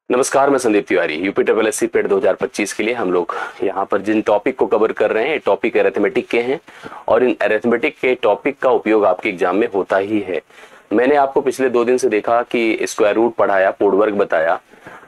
नमस्कार, मैं Sandeep Tiwari. UP triple S C PET 2025 के लिए हम लोग यहाँ पर जिन टॉपिक को कवर कर रहे हैं टॉपिक अरिथमेटिक के हैं और इन अरिथमेटिक के टॉपिक का उपयोग आपके एग्जाम में होता ही है। मैंने आपको पिछले 2 दिन से देखा कि स्क्वायर रूट पढ़ाया, कोड वर्क बताया।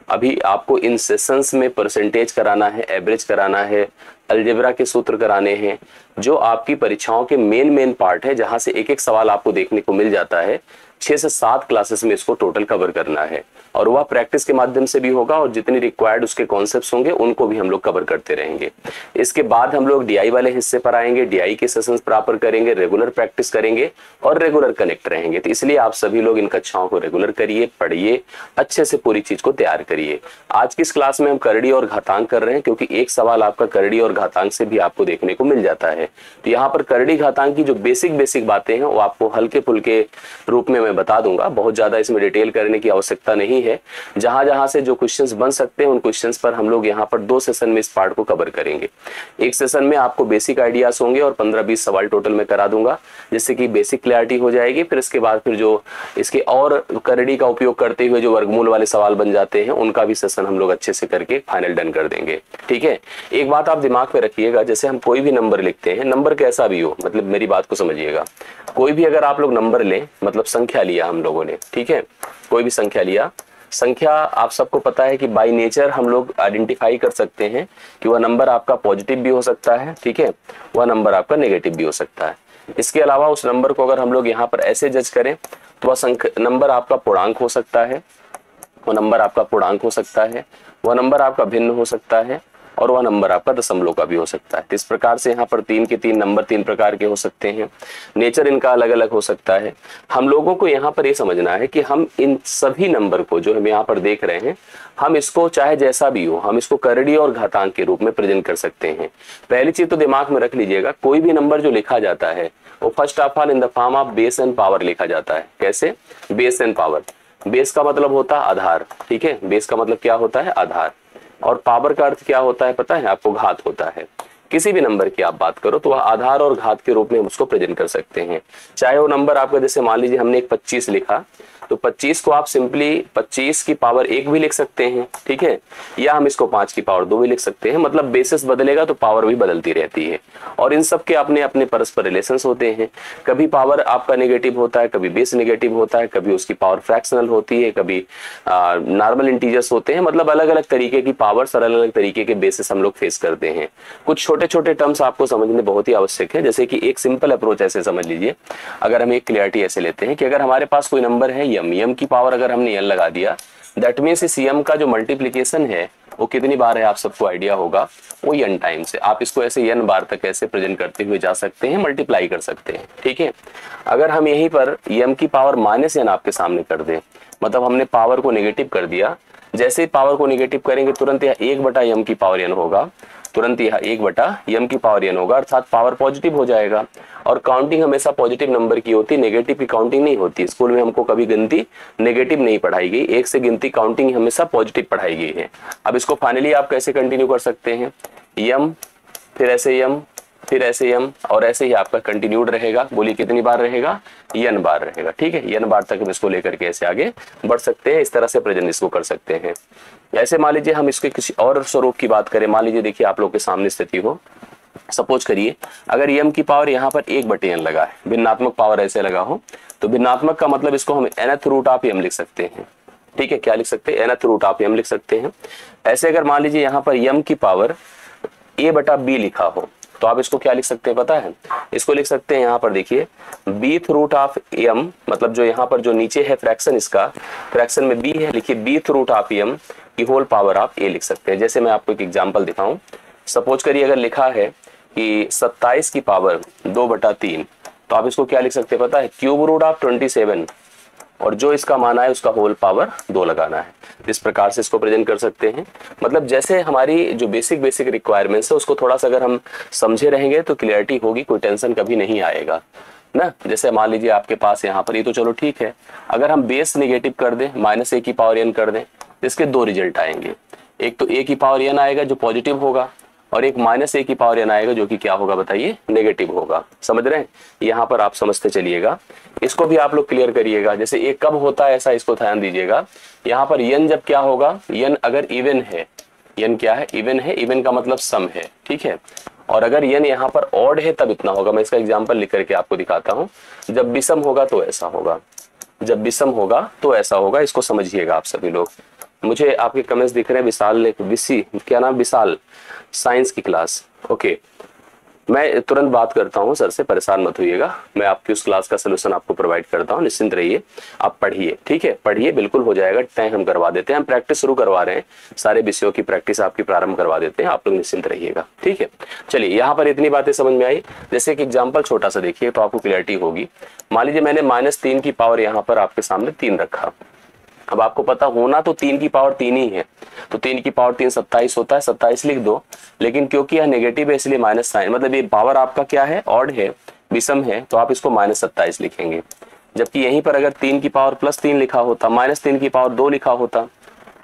अभी आपको इन सेशंस में परसेंटेज कराना है, एवरेज कराना है, अलजेब्रा के सूत्र कराने हैं, जो आपकी परीक्षाओं के मेन पार्ट है, जहां से एक एक सवाल आपको देखने को मिल जाता है। 6 से 7 क्लासेस में इसको टोटल कवर करना है और वह प्रैक्टिस के माध्यम से भी होगा और जितनी रिक्वायर्ड उसके कॉन्सेप्ट्स होंगे उनको भी हम लोग कवर करते रहेंगे। इसके बाद हम लोग डीआई वाले हिस्से पर आएंगे, डीआई के सेशंस प्रॉपर करेंगे, रेगुलर प्रैक्टिस करेंगे और रेगुलर कनेक्ट रहेंगे। तो इसलिए आप सभी लोग इन कक्षाओं को रेगुलर करिए, पढ़िए, अच्छे से पूरी चीज को तैयार करिए। आज की इस क्लास में हम करड़ी और घातांक कर रहे हैं, क्योंकि एक सवाल आपका करड़ी और घातांक से भी आपको देखने को मिल जाता है। तो यहाँ पर करड़ी घातांक की जो बेसिक बातें हैं वो आपको हल्के फुल्के रूप में मैं बता दूंगा। बहुत ज्यादा इसमें डिटेल करने की आवश्यकता नहीं है। जहां जहां से जो क्वेश्चंस बन सकते हैं उन क्वेश्चंस पर हम लोग यहाँ पर 2 सेशन में इस पार्ट को कवर करेंगे। एक सेशन में आपको बेसिक आइडियाज होंगे और 15-20 सवाल टोटल में करा दूंगा, जिससे कि बेसिक क्लैरिटी हो जाएगी। फिर इसके बाद फिर जो इसके और करड़ी का उपयोग करते हुए जो वर्गमूल वाले सवाल बन जाते हैं उनका भी सेशन हम लोग अच्छे से करके फाइनल डन कर देंगे। ठीक है, एक बात आप दिमाग में रखिएगा, जैसे हम कोई भी नंबर लिखते हैं, नंबर कैसा भी हो, मतलब मेरी बात को समझिएगा। कोई भी अगर आप लोग नंबर लें, मतलब संख्या लिया हम लोगों ने, ठीक है, कोई भी संख्या लिया, संख्या आप सबको पता है कि बाय नेचर हम लोग आइडेंटिफाई कर सकते हैं कि वह नंबर आपका पॉजिटिव भी हो सकता है, ठीक है, वह नंबर आपका नेगेटिव भी हो सकता है। इसके अलावा उस नंबर को अगर हम लोग यहाँ पर ऐसे जज करें तो वह नंबर आपका पूर्णांक हो सकता है, वह नंबर आपका पूर्णांक हो सकता है, वह नंबर आपका भिन्न हो सकता है और वह नंबर आपका दशमलव का भी हो सकता है। तो इस प्रकार से यहाँ पर 3 के 3 नंबर 3 प्रकार के हो सकते हैं, नेचर इनका अलग अलग हो सकता है। हम लोगों को यहाँ पर ये समझना है कि हम इन सभी नंबर को जो हम यहाँ पर देख रहे हैं, हम इसको चाहे जैसा भी हो, हम इसको करड़ी और घातांक के रूप में प्रेजेंट कर सकते हैं। पहली चीज तो दिमाग में रख लीजिएगा, कोई भी नंबर जो लिखा जाता है वो first of all in the form of base and power लिखा जाता है। कैसे? Base and power. बेस का मतलब होता है आधार, ठीक है, बेस का मतलब क्या होता है? आधार। और पावर का अर्थ क्या होता है पता है आपको? घात होता है। किसी भी नंबर की आप बात करो तो वह आधार और घात के रूप में हम उसको प्रेजेंट कर सकते हैं। चाहे वो नंबर आपका, जैसे मान लीजिए हमने एक 25 लिखा, तो 25 को आप सिंपली 25 की पावर 1 भी लिख सकते हैं, ठीक है, या हम इसको 5 की पावर 2 भी लिख सकते हैं। मतलब बेसिस बदलेगा तो पावर भी बदलती रहती है और इन सब के अपने अपने परस्पर रिलेशंस होते हैं। कभी पावर आपका नेगेटिव होता है, कभी बेस नेगेटिव होता है, कभी उसकी पावर फ्रैक्शनल होती है, कभी नॉर्मल इंटीजर्स होते हैं। मतलब अलग अलग तरीके की पावर्स और अलग अलग तरीके के बेसिस हम लोग फेस करते हैं। कुछ छोटे छोटे टर्म्स आपको समझने बहुत ही आवश्यक है, जैसे कि एक सिंपल अप्रोच ऐसे समझ लीजिए। अगर हम एक क्लियरिटी ऐसे लेते हैं कि अगर हमारे पास कोई नंबर है यम की पावर अगर हमने n लगा दिया, दैट मीन्स इस यम का जो मल्टीप्लीकेशन है वो कितनी बार है आप सबको आइडिया होगा, वो n टाइम्स है। आप इसको ऐसे n बार तक ऐसे प्रेजेंट करते हुए जा सकते हैं, मल्टीप्लाई कर सकते हैं, ठीक है। अगर हम यहीं पर m की पावर -n आपके सामने कर दें, मतलब हमने पावर को नेगेटिव कर दिया, जैसे ही पावर को नेगेटिव करेंगे तुरंत यह 1/m की पावर n होगा, तुरंत यह 1/m की पावर n होगा, अर्थात पावर पॉजिटिव हो जाएगा। और काउंटिंग हमेशा पॉजिटिव नंबर की होती है, नेगेटिव की काउंटिंग नहीं होती। स्कूल में हमको कभी गिनती नेगेटिव नहीं पढ़ाई गई, एक से गिनती काउंटिंग हमेशा पॉजिटिव पढ़ाई गई है। अब इसको फाइनली आप कैसे कंटिन्यू कर सकते हैं? यम, फिर ऐसे यम, फिर ऐसे यम और ऐसे ही आपका कंटिन्यूड रहेगा। बोलिए कितनी बार रहेगा? n बार रहेगा, ठीक है। n बार तक हम इसको लेकर के ऐसे आगे बढ़ सकते हैं, इस तरह से प्रेजेंट इसको कर सकते हैं। ऐसे मान लीजिए हम इसके किसी और स्वरूप की बात करें, मान लीजिए देखिए आप लोग के सामने स्थिति हो, सपोज करिए अगर m की पावर यहाँ पर 1/n लगा है, भिन्नात्मक पावर ऐसे लगा हो, तो भिन्नात्मक का मतलब इसको हम nth रूट ऑफ m लिख सकते हैं, ठीक है। क्या लिख सकते हैं? nth रूट ऑफ m लिख सकते हैं। ऐसे अगर मान लीजिए यहाँ पर m की पावर a/b लिखा हो, तो आप इसको क्या लिख सकते हैं पता है? इसको लिख सकते हैं यहाँ पर देखिए bth रूट ऑफ m, मतलब जो यहाँ पर जो नीचे है फ्रैक्शन, इसका फ्रैक्शन में b है, लिखिए bth रूट ऑफ m की होल पावर आप a लिख सकते हैं। जैसे मैं आपको एक एग्जांपल दिखाऊं, सपोज करिए अगर लिखा है कि 27 की पावर 2/3, तो आप इसको क्या लिख सकते हैं पता है? क्यूब रूट ऑफ 27 और जो इसका मान है उसका होल पावर 2 लगाना है। इस प्रकार से इसको प्रेजेंट कर सकते हैं। मतलब जैसे हमारी जो बेसिक रिक्वायरमेंट्स है उसको थोड़ा सा अगर हम समझे रहेंगे तो क्लियरिटी होगी, कोई टेंशन कभी नहीं आएगा ना। जैसे मान लीजिए आपके पास यहाँ पर ये तो चलो ठीक है, अगर हम बेस नेगेटिव कर दें, -a की पावर n कर दें, इसके 2 रिजल्ट आएंगे। एक तो a की पावर n आएगा जो पॉजिटिव होगा, और एक माइनस ए की पावर n आएगा जो कि क्या होगा बताइए, नेगेटिव होगा। समझ रहे हैं, यहाँ पर आप समझते चलिएगा। इसको भी आप लोग क्लियर करिएगा। जैसे ये कब होता है ऐसा, इसको ध्यान दीजिएगा। यहाँ पर n जब क्या होगा, n अगर इवन है, n क्या है, इवन है, इवन का मतलब सम है, ठीक है। और अगर n यहाँ पर ऑड है तब इतना होगा। मैं इसका एग्जांपल लिख करके आपको दिखाता हूँ। जब विषम होगा तो ऐसा होगा, जब विषम होगा तो ऐसा होगा। इसको समझिएगा आप सभी लोग। मुझे आपके कमेंट्स दिख रहे हैं, विशाल विशी, क्या नाम, विशाल, साइंस की क्लास, ओके। मैं तुरंत बात करता हूँ सर से, परेशान मत होइएगा। मैं आपकी उस क्लास का सोल्यूशन आपको प्रोवाइड करता हूँ, निश्चिंत रहिए। आप पढ़िए, ठीक है, पढ़िए, बिल्कुल हो जाएगा। तय हम करवा देते हैं, हम प्रैक्टिस शुरू करवा रहे हैं, सारे विषयों की प्रैक्टिस आपकी प्रारंभ करवा देते हैं। आप लोग निश्चिंत रहिएगा, ठीक है। चलिए, यहाँ पर इतनी बातें समझ में आई। जैसे कि एग्जाम्पल छोटा सा देखिए तो आपको क्लियरिटी होगी। मान लीजिए मैंने -3 की पावर यहाँ पर आपके सामने 3 रखा। अब आपको पता होना तो 3 की पावर 3 ही है, तो 3 की पावर 3 27 होता है, 27 लिख दो। लेकिन क्योंकि यह नेगेटिव है इसलिए माइनस साइन, मतलब ये पावर आपका क्या है, ऑड है, विषम है, तो आप इसको -27 लिखेंगे। जबकि यहीं पर अगर 3 की पावर +3 लिखा होता, -3 की पावर 2 लिखा होता,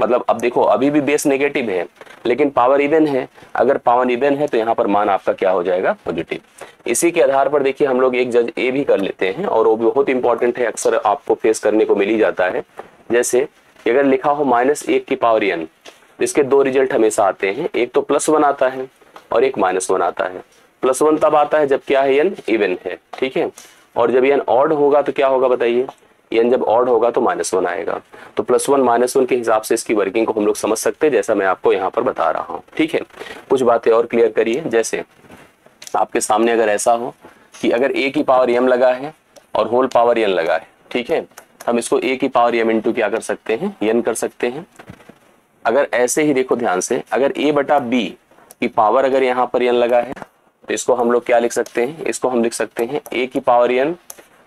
मतलब अब देखो अभी भी बेस नेगेटिव है लेकिन पावर इवन है। अगर पावर इवन है तो यहाँ पर मान आपका क्या हो जाएगा, पॉजिटिव। इसी के आधार पर देखिए हम लोग एक जज ए भी कर लेते हैं, और वो भी बहुत इंपॉर्टेंट है, अक्सर आपको फेस करने को मिल ही जाता है। जैसे अगर लिखा हो -1 की पावर n, इसके 2 रिजल्ट हमेशा आते हैं, एक तो +1 आता है और एक -1 आता है। +1 तब आता है जब क्या है, n इवन है, ठीक है। और जब n ऑड होगा तो क्या होगा बताइए, n जब ऑड होगा तो -1 आएगा। तो +1 -1 के हिसाब से इसकी वर्किंग को हम लोग समझ सकते हैं, जैसा मैं आपको यहाँ पर बता रहा हूँ, ठीक है। कुछ बातें और क्लियर करिए। जैसे आपके सामने अगर ऐसा हो कि अगर a की पावर m लगा है और होल पावर n लगा है, ठीक है, हम इसको a की पावर m इंटू क्या कर सकते हैं, n कर सकते हैं। अगर ऐसे ही देखो ध्यान से, अगर a बटा b की पावर अगर यहाँ पर n लगा है तो इसको हम लोग क्या लिख सकते हैं, इसको हम लिख सकते हैं a की power n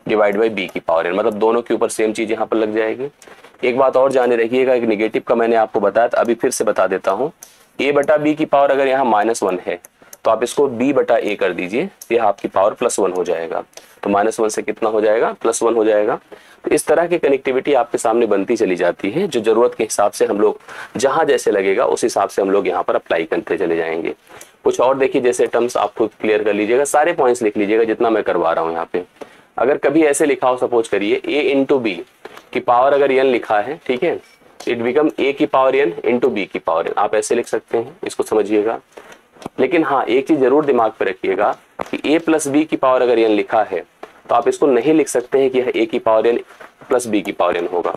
divide by b की पावर n, मतलब दोनों के ऊपर सेम चीज यहाँ पर लग जाएगी। एक बात और जाने रखिएगा, एक निगेटिव का मैंने आपको बताया था, अभी फिर से बता देता हूँ। a बटा b की पावर अगर यहाँ -1 है तो आप इसको b बटा a कर दीजिए, यह आपकी पावर +1 हो जाएगा। तो -1 से कितना हो जाएगा, +1 हो जाएगा। तो इस तरह की कनेक्टिविटी आपके सामने बनती चली जाती है, जो जरूरत के हिसाब से हम लोग जहां जैसे लगेगा उस हिसाब से हम लोग यहाँ पर अप्लाई करते चले जाएंगे। कुछ और देखिए, जैसे टर्म्स आपको क्लियर कर लीजिएगा, सारे पॉइंट्स लिख लीजिएगा जितना मैं करवा रहा हूँ यहाँ पे। अगर कभी ऐसे लिखा हो, सपोज करिए a इंटू बी की पावर अगर n लिखा है, ठीक है, इट बिकम a की पावर n इंटू बी की पावर n, आप ऐसे लिख सकते हैं, इसको समझिएगा। लेकिन हाँ, एक चीज जरूर दिमाग पे रखिएगा कि a प्लस बी की पावर अगर n लिखा है तो आप इसको नहीं लिख सकते हैं कि यह a की पावर n प्लस b की पावर n होगा,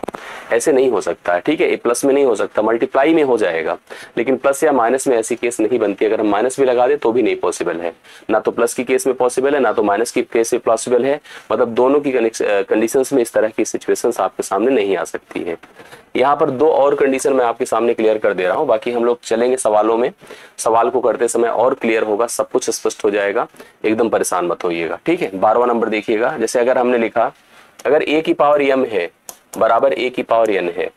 ऐसे नहीं हो सकता है, ठीक है। a प्लस में नहीं हो सकता, मल्टीप्लाई में हो जाएगा, लेकिन प्लस या माइनस में ऐसी केस नहीं बनती। अगर हम माइनस भी लगा दे तो भी नहीं पॉसिबल है, ना तो प्लस की केस में पॉसिबल है ना तो माइनस की केस में पॉसिबल है। मतलब दोनों की कंडीशंस में इस तरह की सिचुएशंस आपके सामने नहीं आ सकती है। यहाँ पर 2 और कंडीशन मैं आपके सामने क्लियर कर दे रहा हूँ, बाकी हम लोग चलेंगे सवालों में। सवाल को करते समय और क्लियर होगा, सब कुछ स्पष्ट हो जाएगा, एकदम परेशान मत होइएगा, ठीक है। 12वां नंबर देखिएगा। जैसे अगर हमने लिखा अगर a की पावर m है बराबर a की पावर n है,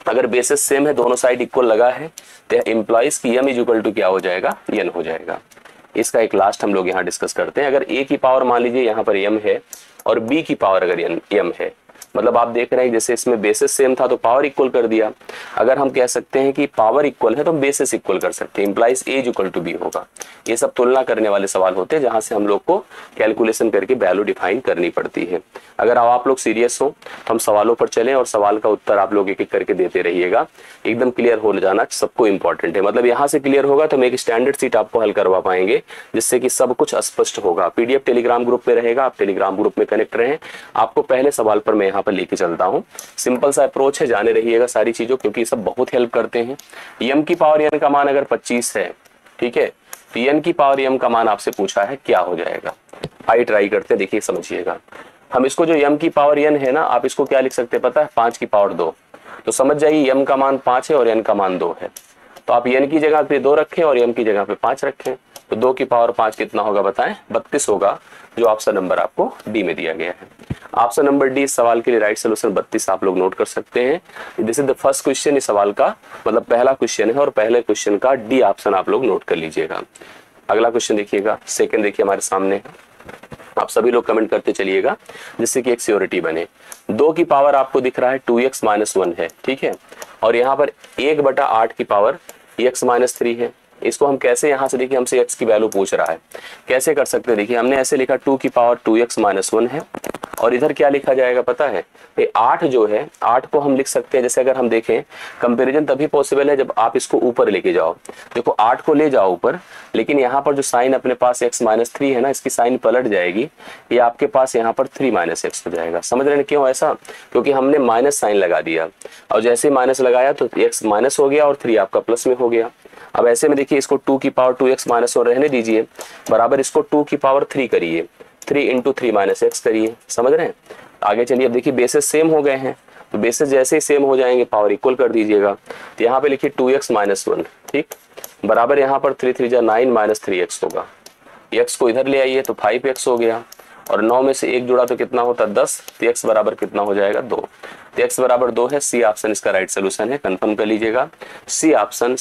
अगर बेसिस सेम है, दोनों साइड इक्वल लगा है, तो इम्प्लॉइज की m इज इक्वल टू क्या हो जाएगा, n हो जाएगा। इसका एक लास्ट हम लोग यहाँ डिस्कस करते हैं। अगर a की पावर मान लीजिए यहाँ पर m है और b की पावर अगर m है, मतलब आप देख रहे हैं जैसे इसमें बेसिस सेम था तो पावर इक्वल कर दिया। अगर हम कह सकते हैं कि पावर इक्वल है तो हम बेसिस इक्वल कर सकते हैं, implies a equal to b होगा। ये सब तुलना करने वाले सवाल होते हैं जहां से हम लोग को कैलकुलेशन करके वैल्यू डिफाइन करनी पड़ती है। अगर आप लोग सीरियस हो तो हम सवालों पर चलें और सवाल का उत्तर आप लोग एक एक करके देते रहिएगा, एकदम क्लियर हो जाना सबको इंपॉर्टेंट है। मतलब यहाँ से क्लियर होगा तो हम एक स्टैंडर्ड सीट आपको हल करवा पाएंगे, जिससे कि सब कुछ स्पष्ट होगा। पीडीएफ टेलीग्राम ग्रुप में रहेगा, आप टेलीग्राम ग्रुप में कनेक्ट रहें। आपको पहले सवाल पर मैं यहाँ पर लेके चलता हूँ, सिंपल सा अप्रोच है, जाने रहिएगा सारी चीजों, क्योंकि सब बहुत हेल्प करते हैं। m की पावर n का मान अगर 25 है, ठीक है, तो n की पावर m का मान आपसे पूछा है क्या हो जाएगा। आइए ट्राई करते हैं, देखिए समझिएगा। हम इसको जो m की पावर n है ना, आप इसको क्या लिख सकते हैं पता है, 5 की पावर 2। तो समझ जाइए m का मान 5 है और n का मान 2 है, तो आप n की जगह पे 2 रखें और m की जगह पे 5 रखें, तो 2 की पावर 5 कितना होगा बताएं, 32 होगा, जो ऑप्शन नंबर आपको डी में दिया गया है। ऑप्शन नंबर डी इस सवाल के लिए राइट सोल्यूशन 32 आप लोग नोट कर सकते हैं। This is the first question, इस सवाल का मतलब पहला क्वेश्चन है और पहले क्वेश्चन का डी ऑप्शन आप लोग नोट कर लीजिएगा। अगला क्वेश्चन देखिएगा, सेकंड देखिए हमारे सामने, आप सभी लोग कमेंट करते चलिएगा जिससे कि एक सियोरिटी बने। 2 की पावर आपको दिख रहा है 2x - 1 है, ठीक है, और यहाँ पर 1/8 की पावर x - 3 है। इसको हम कैसे, यहाँ से देखिए हमसे x की वैल्यू पूछ रहा है, कैसे कर सकते हैं। देखिए हमने ऐसे लिखा 2 की पावर 2x माइनस 1 है, और इधर क्या लिखा जाएगा पता है, ये 8 जो है 8 को हम लिख सकते हैं, जैसे अगर हम देखें कंपैरिजन तभी पॉसिबल है जब आप इसको ऊपर लेके जाओ। देखो 8 को ले जाओ ऊपर, लेकिन यहाँ पर जो साइन अपने पास x माइनस 3 है ना, इसकी साइन पलट जाएगी, ये आपके पास यहाँ पर 3 माइनस x हो जाएगा। समझ रहे हैं क्यों ऐसा, क्योंकि हमने माइनस साइन लगा दिया, और जैसे ही माइनस लगाया तो x माइनस हो गया और 3 आपका प्लस में हो गया। अब ऐसे में देखिए इसको 2 की पावर 2x माइनस 1 रहने दीजिए, बराबर इसको 2 की पावर 3 करिए, 3 इंटू 3 माइनस x करिए। समझ रहे हैं, आगे चलिए। अब देखिए बेसिस सेम हो गए हैं, तो बेसिस जैसे ही सेम हो जाएंगे पावर इक्वल कर दीजिएगा। तो यहाँ पे लिखिए 2x माइनस 1, ठीक, बराबर यहाँ पर 3 3 9 माइनस 3x होगा। x को इधर ले आइए तो 5x हो गया, और 9 में से 1 जुड़ा तो कितना होता है 10, तो x बराबर कितना हो जाएगा 2। तो x बराबर 2 है, सी ऑप्शन इसका राइट सोल्यूशन है, कंफर्म कर लीजिएगा। C option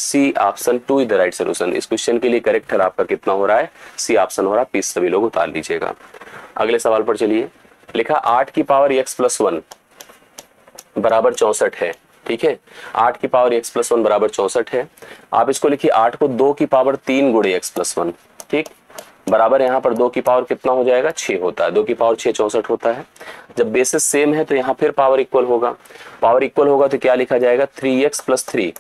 2 is the right solution. इस क्वेश्चन के लिए करेक्ट है आपका कितना हो रहा है, सी ऑप्शन हो रहा है। प्लीज सभी लोग उतार लीजिएगा। अगले सवाल पर चलिए। लिखा 8 की पावर x प्लस 1 बराबर 64 है, ठीक है, 8 की पावर x प्लस 1 बराबर 64 है। आप इसको लिखिए 8 को 2 की पावर 3 गुणे x प्लस 1, ठीक, बराबर यहाँ पर 2 की पावर कितना हो जाएगा 6 होता है, 2 की पावर 6 64 होता है। जब बेसिस सेम है तो यहाँ फिर पावर इक्वल होगा, पावर इक्वल होगा तो क्या लिखा जाएगा 3x प्लस 3,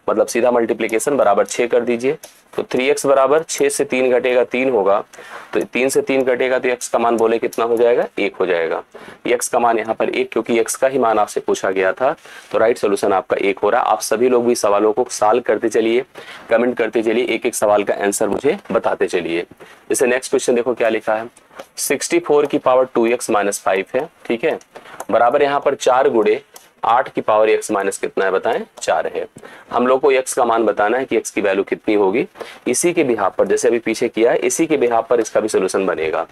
मतलब सीधा मल्टीप्लीकेशन बराबर 6 कर दीजिए। तो 3x बराबर 6 से 3 घटेगा 3 होगा, तो 3 से 3 घटेगा तो x का मान बोले कितना हो जाएगा 1 हो जाएगा। x का मान यहाँ पर 1, क्योंकि x का ही मान आपसे पूछा गया था, तो राइट सोल्यूशन आपका 1 हो रहा है। आप सभी लोग भी सवालों को सॉल्व करते चलिए, कमेंट करते चलिए, एक एक सवाल का आंसर मुझे बताते चलिए। जैसे नेक्स्ट क्वेश्चन देखो क्या लिखा है, 64 की पावर 2x माइनस 5 है, ठीक है, बराबर यहाँ पर 4 गुणे 8 की पावर x माइनस कितना है बताएं 4 है। हम लोग को x का मान बताना है कि x की वैल्यू कितनी होगी। इसी के बिहाफ पर, जैसे अभी पीछे किया है, इसी के बिहाफ पर इसका भी सोल्यूशन बनेगा।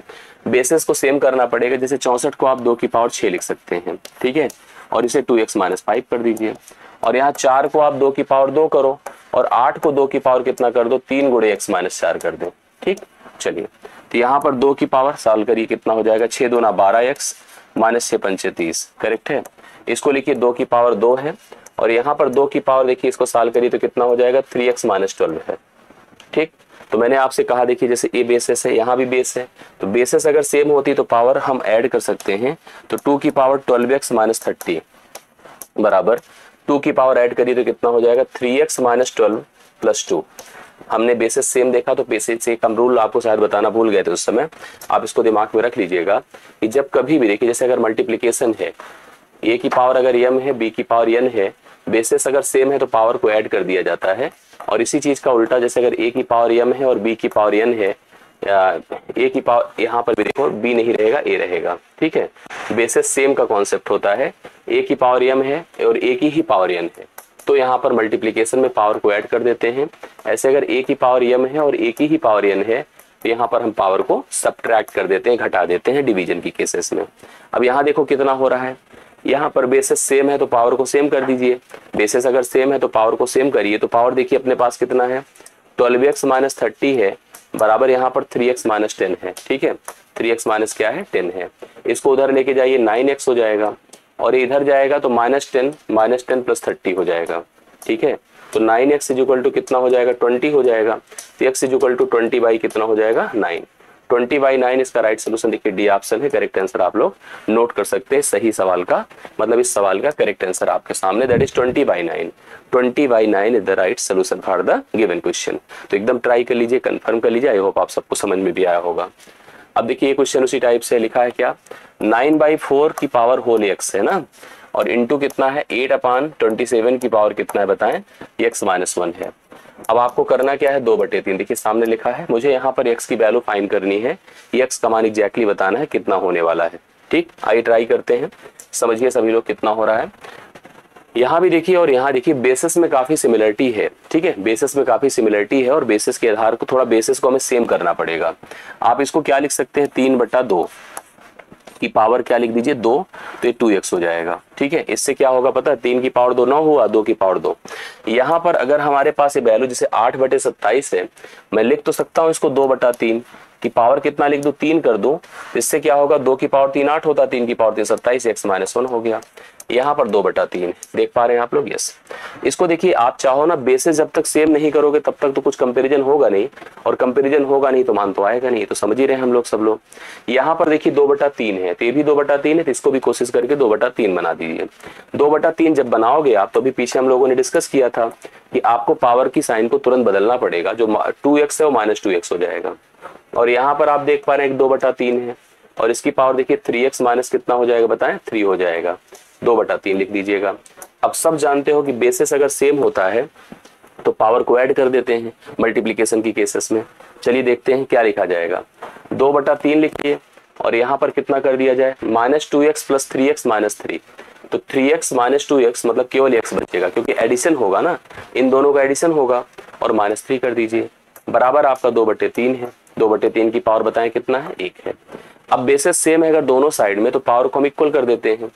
बेसिस को सेम करना पड़ेगा, जैसे 64 को आप 2 की पावर 6 लिख सकते हैं, ठीक है, और इसे 2x माइनस 5 कर दीजिए, और यहाँ 4 को आप 2 की पावर 2 करो, और 8 को 2 की पावर कितना कर दो 3 गुणे x माइनस 4 कर दो, ठीक। चलिए तो यहाँ पर 2 की पावर सॉल्व करिए, कितना हो जाएगा 6 दूना 12x माइनस 6 पंचे 30, करेक्ट है। इसको लिखिए 2 की पावर 2 है, और यहाँ पर 2 की पावर देखिए इसको सॉल्व करिए तो कितना हो जाएगा 3x माइनस 12 है, ठीक। तो मैंने आपसे कहा देखिए जैसे ए बेसिस है, यहाँ भी बेस है, तो बेसिस अगर सेम होती तो पावर हम ऐड कर सकते हैं। तो 2 की पावर 12x माइनस 30 बराबर 2 की पावर ऐड करिए तो कितना हो जाएगा 3x माइनस 12 प्लस 2। हमने बेसिस सेम देखा तो बेसिस से कम रूल आपको शायद बताना भूल गए थे उस समय, आप इसको दिमाग में रख लीजिएगा कि जब कभी भी देखिए जैसे अगर मल्टीप्लीकेशन है, a की पावर अगर m है, b की पावर n है, बेसिस अगर सेम है तो पावर को ऐड कर दिया जाता है। और इसी चीज का उल्टा, जैसे अगर a की पावर m है और b की पावर n है, a की पावर, यहाँ पर भी देखो b नहीं रहेगा a रहेगा, ठीक है। बेसिस सेम का कॉन्सेप्ट होता है, a की पावर m है और a की ही पावर n है, तो यहाँ पर मल्टीप्लीकेशन में पावर को ऐड कर देते हैं। ऐसे अगर a की पावर m है और a की ही पावर n है, तो यहाँ पर हम पावर को सब्ट्रैक्ट कर देते हैं, घटा देते हैं डिवीजन की केसेस में। अब यहाँ देखो कितना हो रहा है, यहाँ पर बेसिस सेम है तो पावर को सेम कर दीजिए, बेसिस अगर सेम है तो पावर को सेम करिए। तो पावर देखिए अपने पास कितना है 12x माइनस 30 है, बराबर यहाँ पर 3x माइनस 10 है, ठीक है, 3x माइनस क्या है 10 है। इसको उधर लेके जाइए 9x हो जाएगा, और इधर जाएगा तो माइनस 10 प्लस 30 हो जाएगा, ठीक है। तो 9x इज इक्वल टू कितना हो जाएगा 20 हो जाएगा, तो x is equal to 20 by कितना हो जाएगा 9, 20 बाई 9 इसका राइट सोल्यूशन देखिए डी ऑप्शन है। करेक्ट आंसर आप लोग नोट कर सकते हैं, सही सवाल का मतलब इस सवाल का करेक्ट आंसर आपके सामने, दैट इज 20 बाई 9, 20 बाई 9 is the right solution for the given question. तो एकदम ट्राई कर लीजिए, कंफर्म कर लीजिए, आई होप आप सबको समझ में भी आया होगा। अब देखिए ये क्वेश्चन उसी टाइप से लिखा है क्या, 9/4 की पावर होल x है ना, और इंटू कितना है 8/27 की पावर कितना है बताएं, x माइनस 1 है। अब आपको करना क्या है 2/3, देखिए सामने लिखा है, मुझे यहाँ पर x की वैल्यू फाइंड करनी है, x का मान एग्जैक्टली बताना है कितना होने वाला है, ठीक। आइए ट्राई करते हैं, समझिए सभी लोग कितना हो रहा है। यहाँ भी देखिए और यहाँ देखिए बेसिस में काफी सिमिलरिटी है, ठीक है, बेसिस में काफी सिमिलरिटी है, और बेसिस के आधार को थोड़ा बेसिस को हमें सेम करना पड़ेगा। आप इसको क्या लिख सकते हैं 3/2 की पावर क्या लिख दीजिए 2, तो ये 2x हो जाएगा, ठीक है। इससे क्या होगा पता है 3 की पावर 2 9 हुआ, 2 की पावर 2। यहाँ पर अगर हमारे पास ये वैल्यू जैसे 8/27 है, मैं लिख तो सकता हूँ इसको 2/3 की पावर कितना लिख दूं 3 कर दूं, इससे क्या होगा 2 की पावर 3 8 होता, 3 की पावर 3 27, x माइनस 1 हो गया। यहाँ पर 2/3 देख पा रहे हैं आप लोग। यस, इसको देखिए, आप चाहो ना बेसिस जब तक सेम नहीं करोगे तब तक तो कुछ कंपैरिजन होगा नहीं, और कंपैरिजन होगा नहीं तो मान तो आएगा नहीं। तो समझ ही रहे हैं हम लोग सब लोग। यहाँ पर देखिए 2/3 है, तो ये भी 2/3 है, तो इसको भी कोशिश करके 2/3 बना दीजिए। 2/3 जब बनाओगे आप, तो अभी पीछे हम लोगों ने डिस्कस किया था कि आपको पावर की साइन को तुरंत बदलना पड़ेगा, जो 2x है वो -2x हो जाएगा। और यहाँ पर आप देख पा रहे हैं 2/3 है, और इसकी पावर देखिए 3x माइनस कितना हो जाएगा बताएं, 3 हो जाएगा। 2/3 लिख दीजिएगा। अब सब जानते हो कि बेसिस अगर सेम होता है तो पावर को ऐड कर देते हैं मल्टीप्लीकेशन की केसेस में। चलिए देखते हैं क्या लिखा जाएगा। 2/3 लिखिए, और यहाँ पर कितना कर दिया जाए, -2x + 3x - 3। तो 3x - 2x मतलब केवल x बचेगा, क्योंकि एडिशन होगा ना, इन दोनों का एडिशन होगा, और -3 कर दीजिए, बराबर आपका 2/3 है। 2/3 की पावर बताएं कितना है, 1 है। अब बेसिस सेम है अगर दोनों साइड में, तो पावर को हम इक्वल कर देते हैं।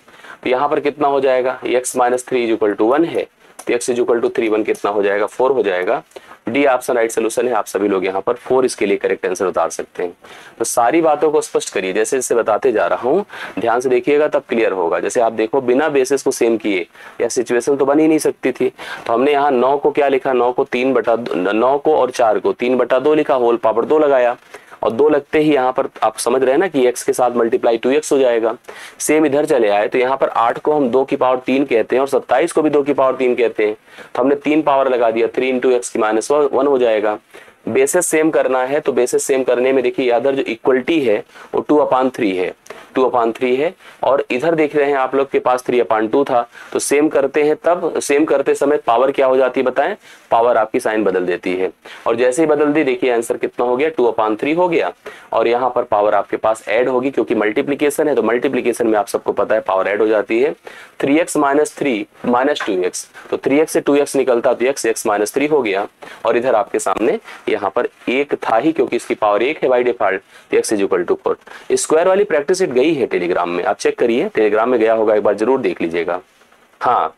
तो यहाँ पर कितना हो जाएगा, x - 3 = 1 है, तो x = 3, 1 कितना हो जाएगा, 4 हो जाएगा। डी ऑप्शन राइट सोल्यूशन है। आप सभी लोग यहाँ पर 4 इसके लिए करेक्ट आंसर उतार सकते हैं। तो सारी बातों को स्पष्ट करिए, जैसे जैसे बताते जा रहा हूँ ध्यान से देखिएगा तब क्लियर होगा। जैसे आप देखो, बिना बेसिस को सेम किए यह सिचुएशन तो बन ही नहीं सकती थी। तो हमने यहाँ 9 को क्या लिखा, 9 को 9 को और 4 को 3/2 लिखा, होल पावर 2 लगाया, और 2 लगते ही यहाँ पर आप समझ रहे हैं ना कि x के साथ मल्टीप्लाई 2x हो जाएगा। सेम इधर चले आए, तो यहाँ पर 8 को हम 2 की पावर 3 कहते हैं, और 27 को भी 2 की पावर 3 कहते हैं। तो हमने 3 पावर लगा दिया, 3 × x - 1 हो जाएगा। बेसिस सेम करना है, तो बेसिस सेम करने में देखिए इधर जो इक्वलिटी है वो 2/3 है, 2/3 है, और इधर देख रहे हैं आप लोग के पास 3/2 था। तो सेम करते हैं, तब सेम करते समय पावर क्या हो जाती है बताएं, पावर आपकी साइन बदल देती है। और जैसे ही बदल दी, देखिए आंसर कितना हो गया, 2/3 हो गया। और यहाँ पर पावर आपके पास ऐड होगी, क्योंकि मल्टीप्लीकेशन है, तो मल्टीप्लीकेशन में आप सबको पता है पावर ऐड हो जाती है। 3x - 3 - 2x, तो 3x से 2x निकलता तो x - 3 हो गया। और इधर आपके सामने यहाँ पर 1 था ही, क्योंकि इसकी पावर 1 है बाई डिफॉल्ट, तो x = 4। स्क्वायर वाली प्रैक्टिस शीट गई है टेलीग्राम में, आप चेक करिए, टेलीग्राम में गया होगा, एक बार जरूर देख लीजिएगा। हाँ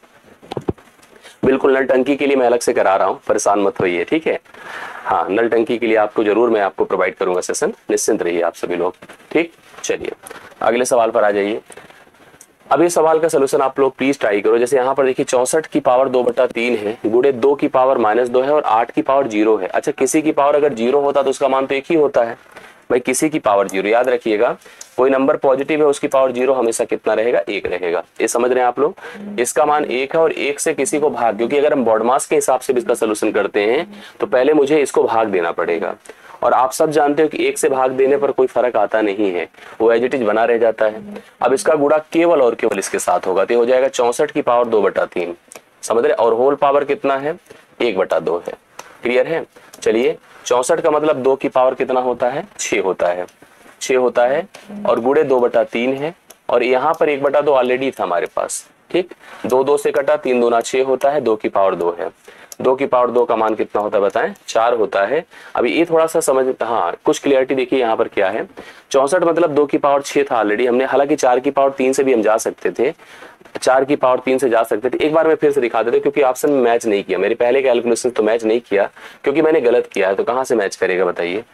बिल्कुल, नल टंकी के लिए मैं अलग से करा रहा हूँ, परेशान मत होइए, ठीक है। हाँ, नल टंकी के लिए आपको जरूर मैं आपको प्रोवाइड करूंगा सेशन, निश्चिंत रहिए आप सभी लोग, ठीक। चलिए अगले सवाल पर आ जाइए। अब इस सवाल का सोल्यूशन आप लोग प्लीज ट्राई करो। जैसे यहाँ पर देखिए 64 की पावर 2/3 है, गुणे 2 की पावर -2 है, और 8 की पावर 0 है। अच्छा, किसी की पावर अगर 0 होता तो उसका मान तो 1 ही होता है भाई, किसी की पावर 0, याद रखिएगा, कोई नंबर पॉजिटिव है उसकी पावर 0 हमेशा कितना रहेगा, 1 रहेगा। ये समझ रहे हैं आप लोग। इसका मान 1 है, और 1 से किसी को भाग, क्योंकि अगर हम बॉडमास के हिसाब से भी इसका सोल्यूशन करते हैं तो पहले मुझे इसको भाग देना पड़ेगा। और आप सब जानते हो कि 1 से भाग देने पर कोई फर्क आता नहीं है, वो एज इट इज बना रह जाता है। अब इसका गुणा केवल और केवल इसके साथ होगा, तो हो जाएगा 64 की पावर 2/3, समझ रहे। और होल पावर कितना है, 1/2 है। क्लियर है। चलिए 64 का मतलब 2 की पावर कितना होता है, 6 होता है, 6 होता है, और गुणे 2/3 है, और यहाँ पर 1/2 ऑलरेडी था हमारे पास, ठीक। 2 2 से कटा, 3 दूना 6 होता है, 2 की पावर 2 है। 2 की पावर 2 का मान कितना होता है बताएं, 4 होता है। अभी ये थोड़ा सा समझ, हाँ कुछ क्लियरिटी देखिए यहाँ पर क्या है। 64 मतलब 2 की पावर 6 था ऑलरेडी हमने, हालांकि 4 की पावर 3 से भी हम जा सकते थे, 4 की पावर 3 से जा सकते थे। एक बार मैं फिर से दिखा देता हूं, क्योंकि ऑप्शन में मैच नहीं किया, मेरे पहले कैलकुलेशन तो मैच नहीं किया, क्योंकि मैंने गलत किया है, तो कहां से मैच करेगा बताइए।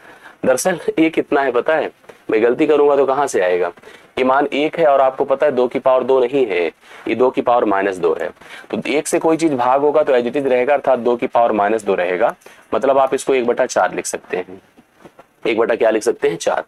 दरअसल ये कितना है पता है, मैं गलती करूंगा तो कहां से आएगा। ये मान 1 है, और आपको पता है 2 की पावर 2 नहीं है, ये 2 की पावर -2 है। तो 1 से कोई चीज भाग होगा तो एज इट इज रहेगा, अर्थात 2 की पावर -2 रहेगा। मतलब आप इसको 1/4 लिख सकते हैं। 1 क्या लिख सकते हैं, 4।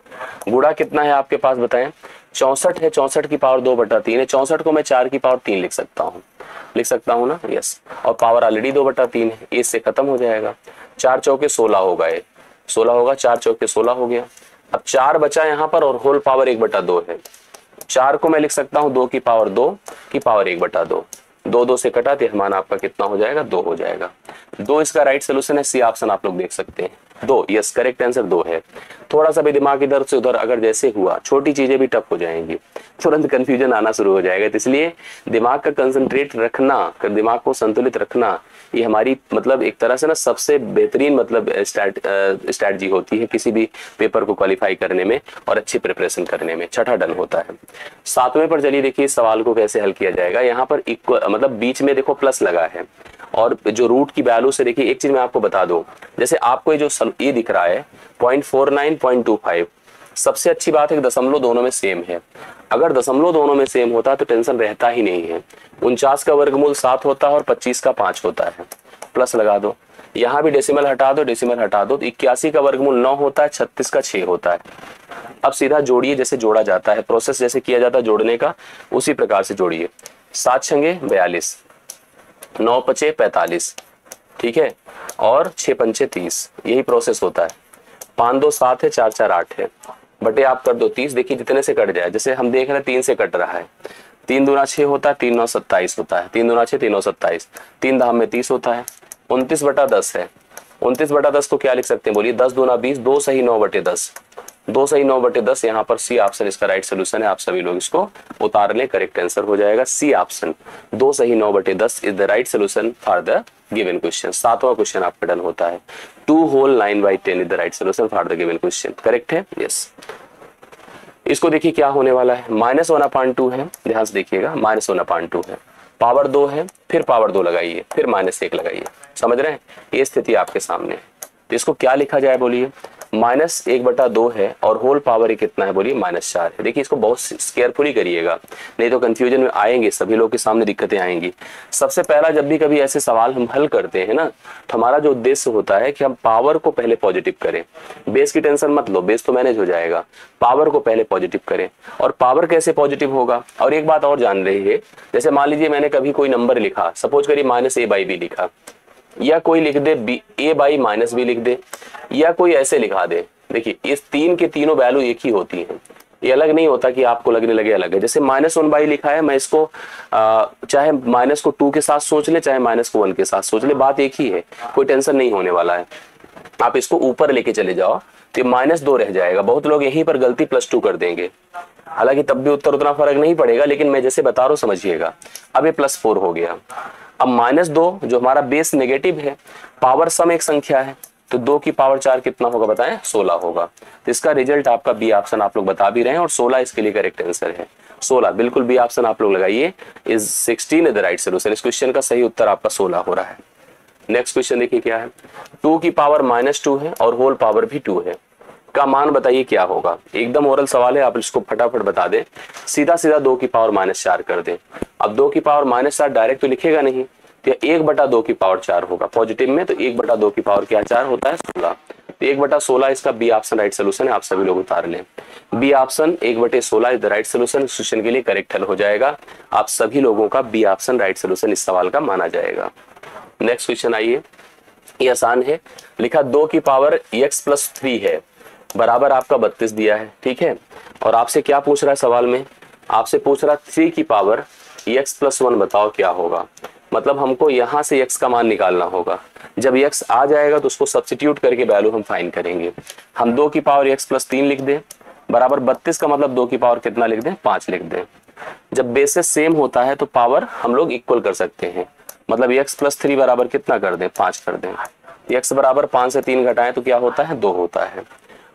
गुणा कितना है आपके पास बताएं, 64 है, 64 की पावर 2/3 है। 64 को मैं 4 की पावर 3 लिख सकता हूँ ना, यस। और पावर ऑलरेडी 2/3 है, इससे खत्म हो जाएगा। 4 चौके 16 होगा, ये 16 होगा, 4 चौके 16 हो गया। अब 4 बचा यहाँ पर, और होल पावर 1/2 है। 4 को मैं लिख सकता हूँ 2 की पावर 2 की पावर 1/2। 2 2 से कटा, तो मान आपका कितना हो जाएगा, 2 हो जाएगा। 2 इसका राइट सोल्यूशन है, सी ऑप्शन आप लोग देख सकते हैं, 2। यस, करेक्ट आंसर 2 है। थोड़ा सा भी दिमाग इधर से उधर अगर जैसे हुआ, छोटी चीजें भी टफ हो जाएंगी, तुरंत कंफ्यूजन आना शुरू हो जाएगा। तो इसलिए दिमाग का कंसंट्रेट रखना, दिमाग को संतुलित रखना, ये हमारी मतलब एक तरह से ना सबसे बेहतरीन मतलब स्ट्रैटेजी होती है किसी भी पेपर को क्वालिफाई करने में और अच्छी प्रिपरेशन करने में। छठा डन होता है। 7वें पर चलिए देखिए इस सवाल को कैसे हल किया जाएगा। यहाँ पर इक्वल मतलब बीच में देखो प्लस लगा है, और जो रूट की वैल्यू से देखिए एक चीज मैं आपको बता दूं, जैसे आपको ये जो ये दिख रहा है 0.49 0.25, सबसे अच्छी बात है कि दशमलव दोनों में सेम है। अगर दशमलव दोनों में सेम होता तो टेंशन रहता ही नहीं है। 49 का वर्गमूल 7 होता है और 25 का 5 होता है, प्लस लगा दो। यहाँ भी डेसिमल हटा दो, डेसिमल हटा दो, तो 81 का वर्गमूल 9 होता है, 36 का 6 होता है। अब सीधा जोड़िए, जैसे जोड़ा जाता है, प्रोसेस जैसे किया जाता है जोड़ने का, उसी प्रकार से जोड़िए। 7 छंगे 42, 9 पचे 45, ठीक है, और 6 पंचे 30, यही प्रोसेस होता है। 5 2 7 है, 4 4 8 है, बटे आप कर दो 30। देखिए जितने से कट जाए, जैसे हम देख रहे हैं 3 से कट रहा है, 3 दूना 6 होता है, 3 9 27 होता है, 3 दूना 6 3 9 27, 3 धाम में 30 होता है। 29 बटा 10 है, 29 बटा 10 को क्या लिख सकते हैं बोलिए, 10 दूना 20, 2 सही 9 बटे 10, 2 सही 9 बटे 10। यहाँ पर सी ऑप्शन इसका राइट सोल्यूशन है। आप सभी लोग इसको उतार लें, करेक्ट आंसर हो जाएगा सी ऑप्शन। 2 सही 9 बटे 10 is the right solution for the given question. 7वां क्वेश्चन आपका डन होता है। 2 whole 9/10 is the right solution for the given question. Correct है, यस। इसको देखिए क्या होने वाला है, -1/2 है, ध्यान से देखिएगा, -1/2 है, पावर 2 है, फिर पावर 2 लगाइए, फिर -1 लगाइए। समझ रहे हैं, ये स्थिति आपके सामने है। तो इसको क्या लिखा जाए बोलिए, -1/2 है और होल पावर ये कितना है बोलिए, -4 है। देखिए इसको बहुत केयरफुली करिएगा, नहीं तो कंफ्यूजन में आएंगे, सभी लोग के सामने दिक्कतें आएंगी। सबसे पहला जब भी कभी ऐसे सवाल हम हल करते हैं ना, तो हमारा जो उद्देश्य होता है कि हम पावर को पहले पॉजिटिव करें। बेस की टेंशन मत लो, बेस तो मैनेज हो जाएगा, पावर को पहले पॉजिटिव करें। और पावर कैसे पॉजिटिव होगा, और एक बात और जान रही है, जैसे मान लीजिए मैंने कभी कोई नंबर लिखा, सपोज करिए -a/b लिखा, या कोई लिख दे a/-b लिख दे, या कोई ऐसे लिखा दे। देखिए इस 3 के तीनों वैल्यू एक ही होती हैं, ये अलग नहीं होता कि आपको लगने लगे अलग है। जैसे -1/, लिखा है, मैं इसको चाहे माइनस को 2 के साथ सोच ले, चाहे माइनस को 1 के साथ सोच ले, बात एक ही है, कोई टेंशन नहीं होने वाला है। आप इसको ऊपर लेके चले जाओ तो -2 रह जाएगा। बहुत लोग यहीं पर गलती +2 कर देंगे, हालांकि तब भी उत्तर उतना फर्क नहीं पड़ेगा, लेकिन मैं जैसे बता रहा हूं समझिएगा। अब ये +4 हो गया। अब -2 जो हमारा बेस नेगेटिव है, पावर सम एक संख्या है, तो 2 की पावर 4 कितना होगा बताएं, 16 होगा। तो इसका रिजल्ट आपका बी ऑप्शन आप लोग बता भी रहे हैं, और 16 इसके लिए करेक्ट आंसर है। 16 बिल्कुल बी ऑप्शन आप लोग लगाइए, इज 16 द राइट सोल्यूशन। इस क्वेश्चन का सही उत्तर आपका 16 हो रहा है। नेक्स्ट क्वेश्चन देखिए क्या है, 2 की पावर -2 है और होल पावर भी 2 है, का मान बताइए क्या होगा। एकदम ओरल सवाल है, आप इसको फटाफट बता दें। सीधा सीधा 2 की पावर -4 कर दें। अब 2 की पावर -4 डायरेक्ट तो लिखेगा नहीं, तो 1/2 की पावर 4 होगा पॉजिटिव में, तो 1/2 की पावर क्या 4 होता है, 16। तो 1/16 इसका बी ऑप्शन राइट सोल्यूशन है। आप सभी लोग उतार लें, B option 1/16 is the right solution. Question के लिए करेक्ट हल हो जाएगा। आप सभी लोगों का बी ऑप्शन राइट सोल्यूशन इस सवाल का माना जाएगा। नेक्स्ट क्वेश्चन आइए, ये आसान है। लिखा 2 की पावर x+3 है, बराबर आपका 32 दिया है, ठीक है। और आपसे क्या पूछ रहा है सवाल में, आपसे पूछ रहा 3 की पावर x+1 बताओ क्या होगा। मतलब हमको यहाँ से x का मान निकालना होगा। जब x आ जाएगा तो उसको सब्स्टिट्यूट करके वैल्यू हम फाइंड करेंगे। हम 2 की पावर x+3 लिख दें, बराबर 32 का मतलब 2 की पावर कितना लिख दें, 5 लिख दें। जब बेसिस सेम होता है तो पावर हम लोग इक्वल कर सकते हैं, मतलब x+3 बराबर कितना कर दें, 5 कर दें। x बराबर 5 से 3 घटाएं तो क्या होता है, 2 होता है।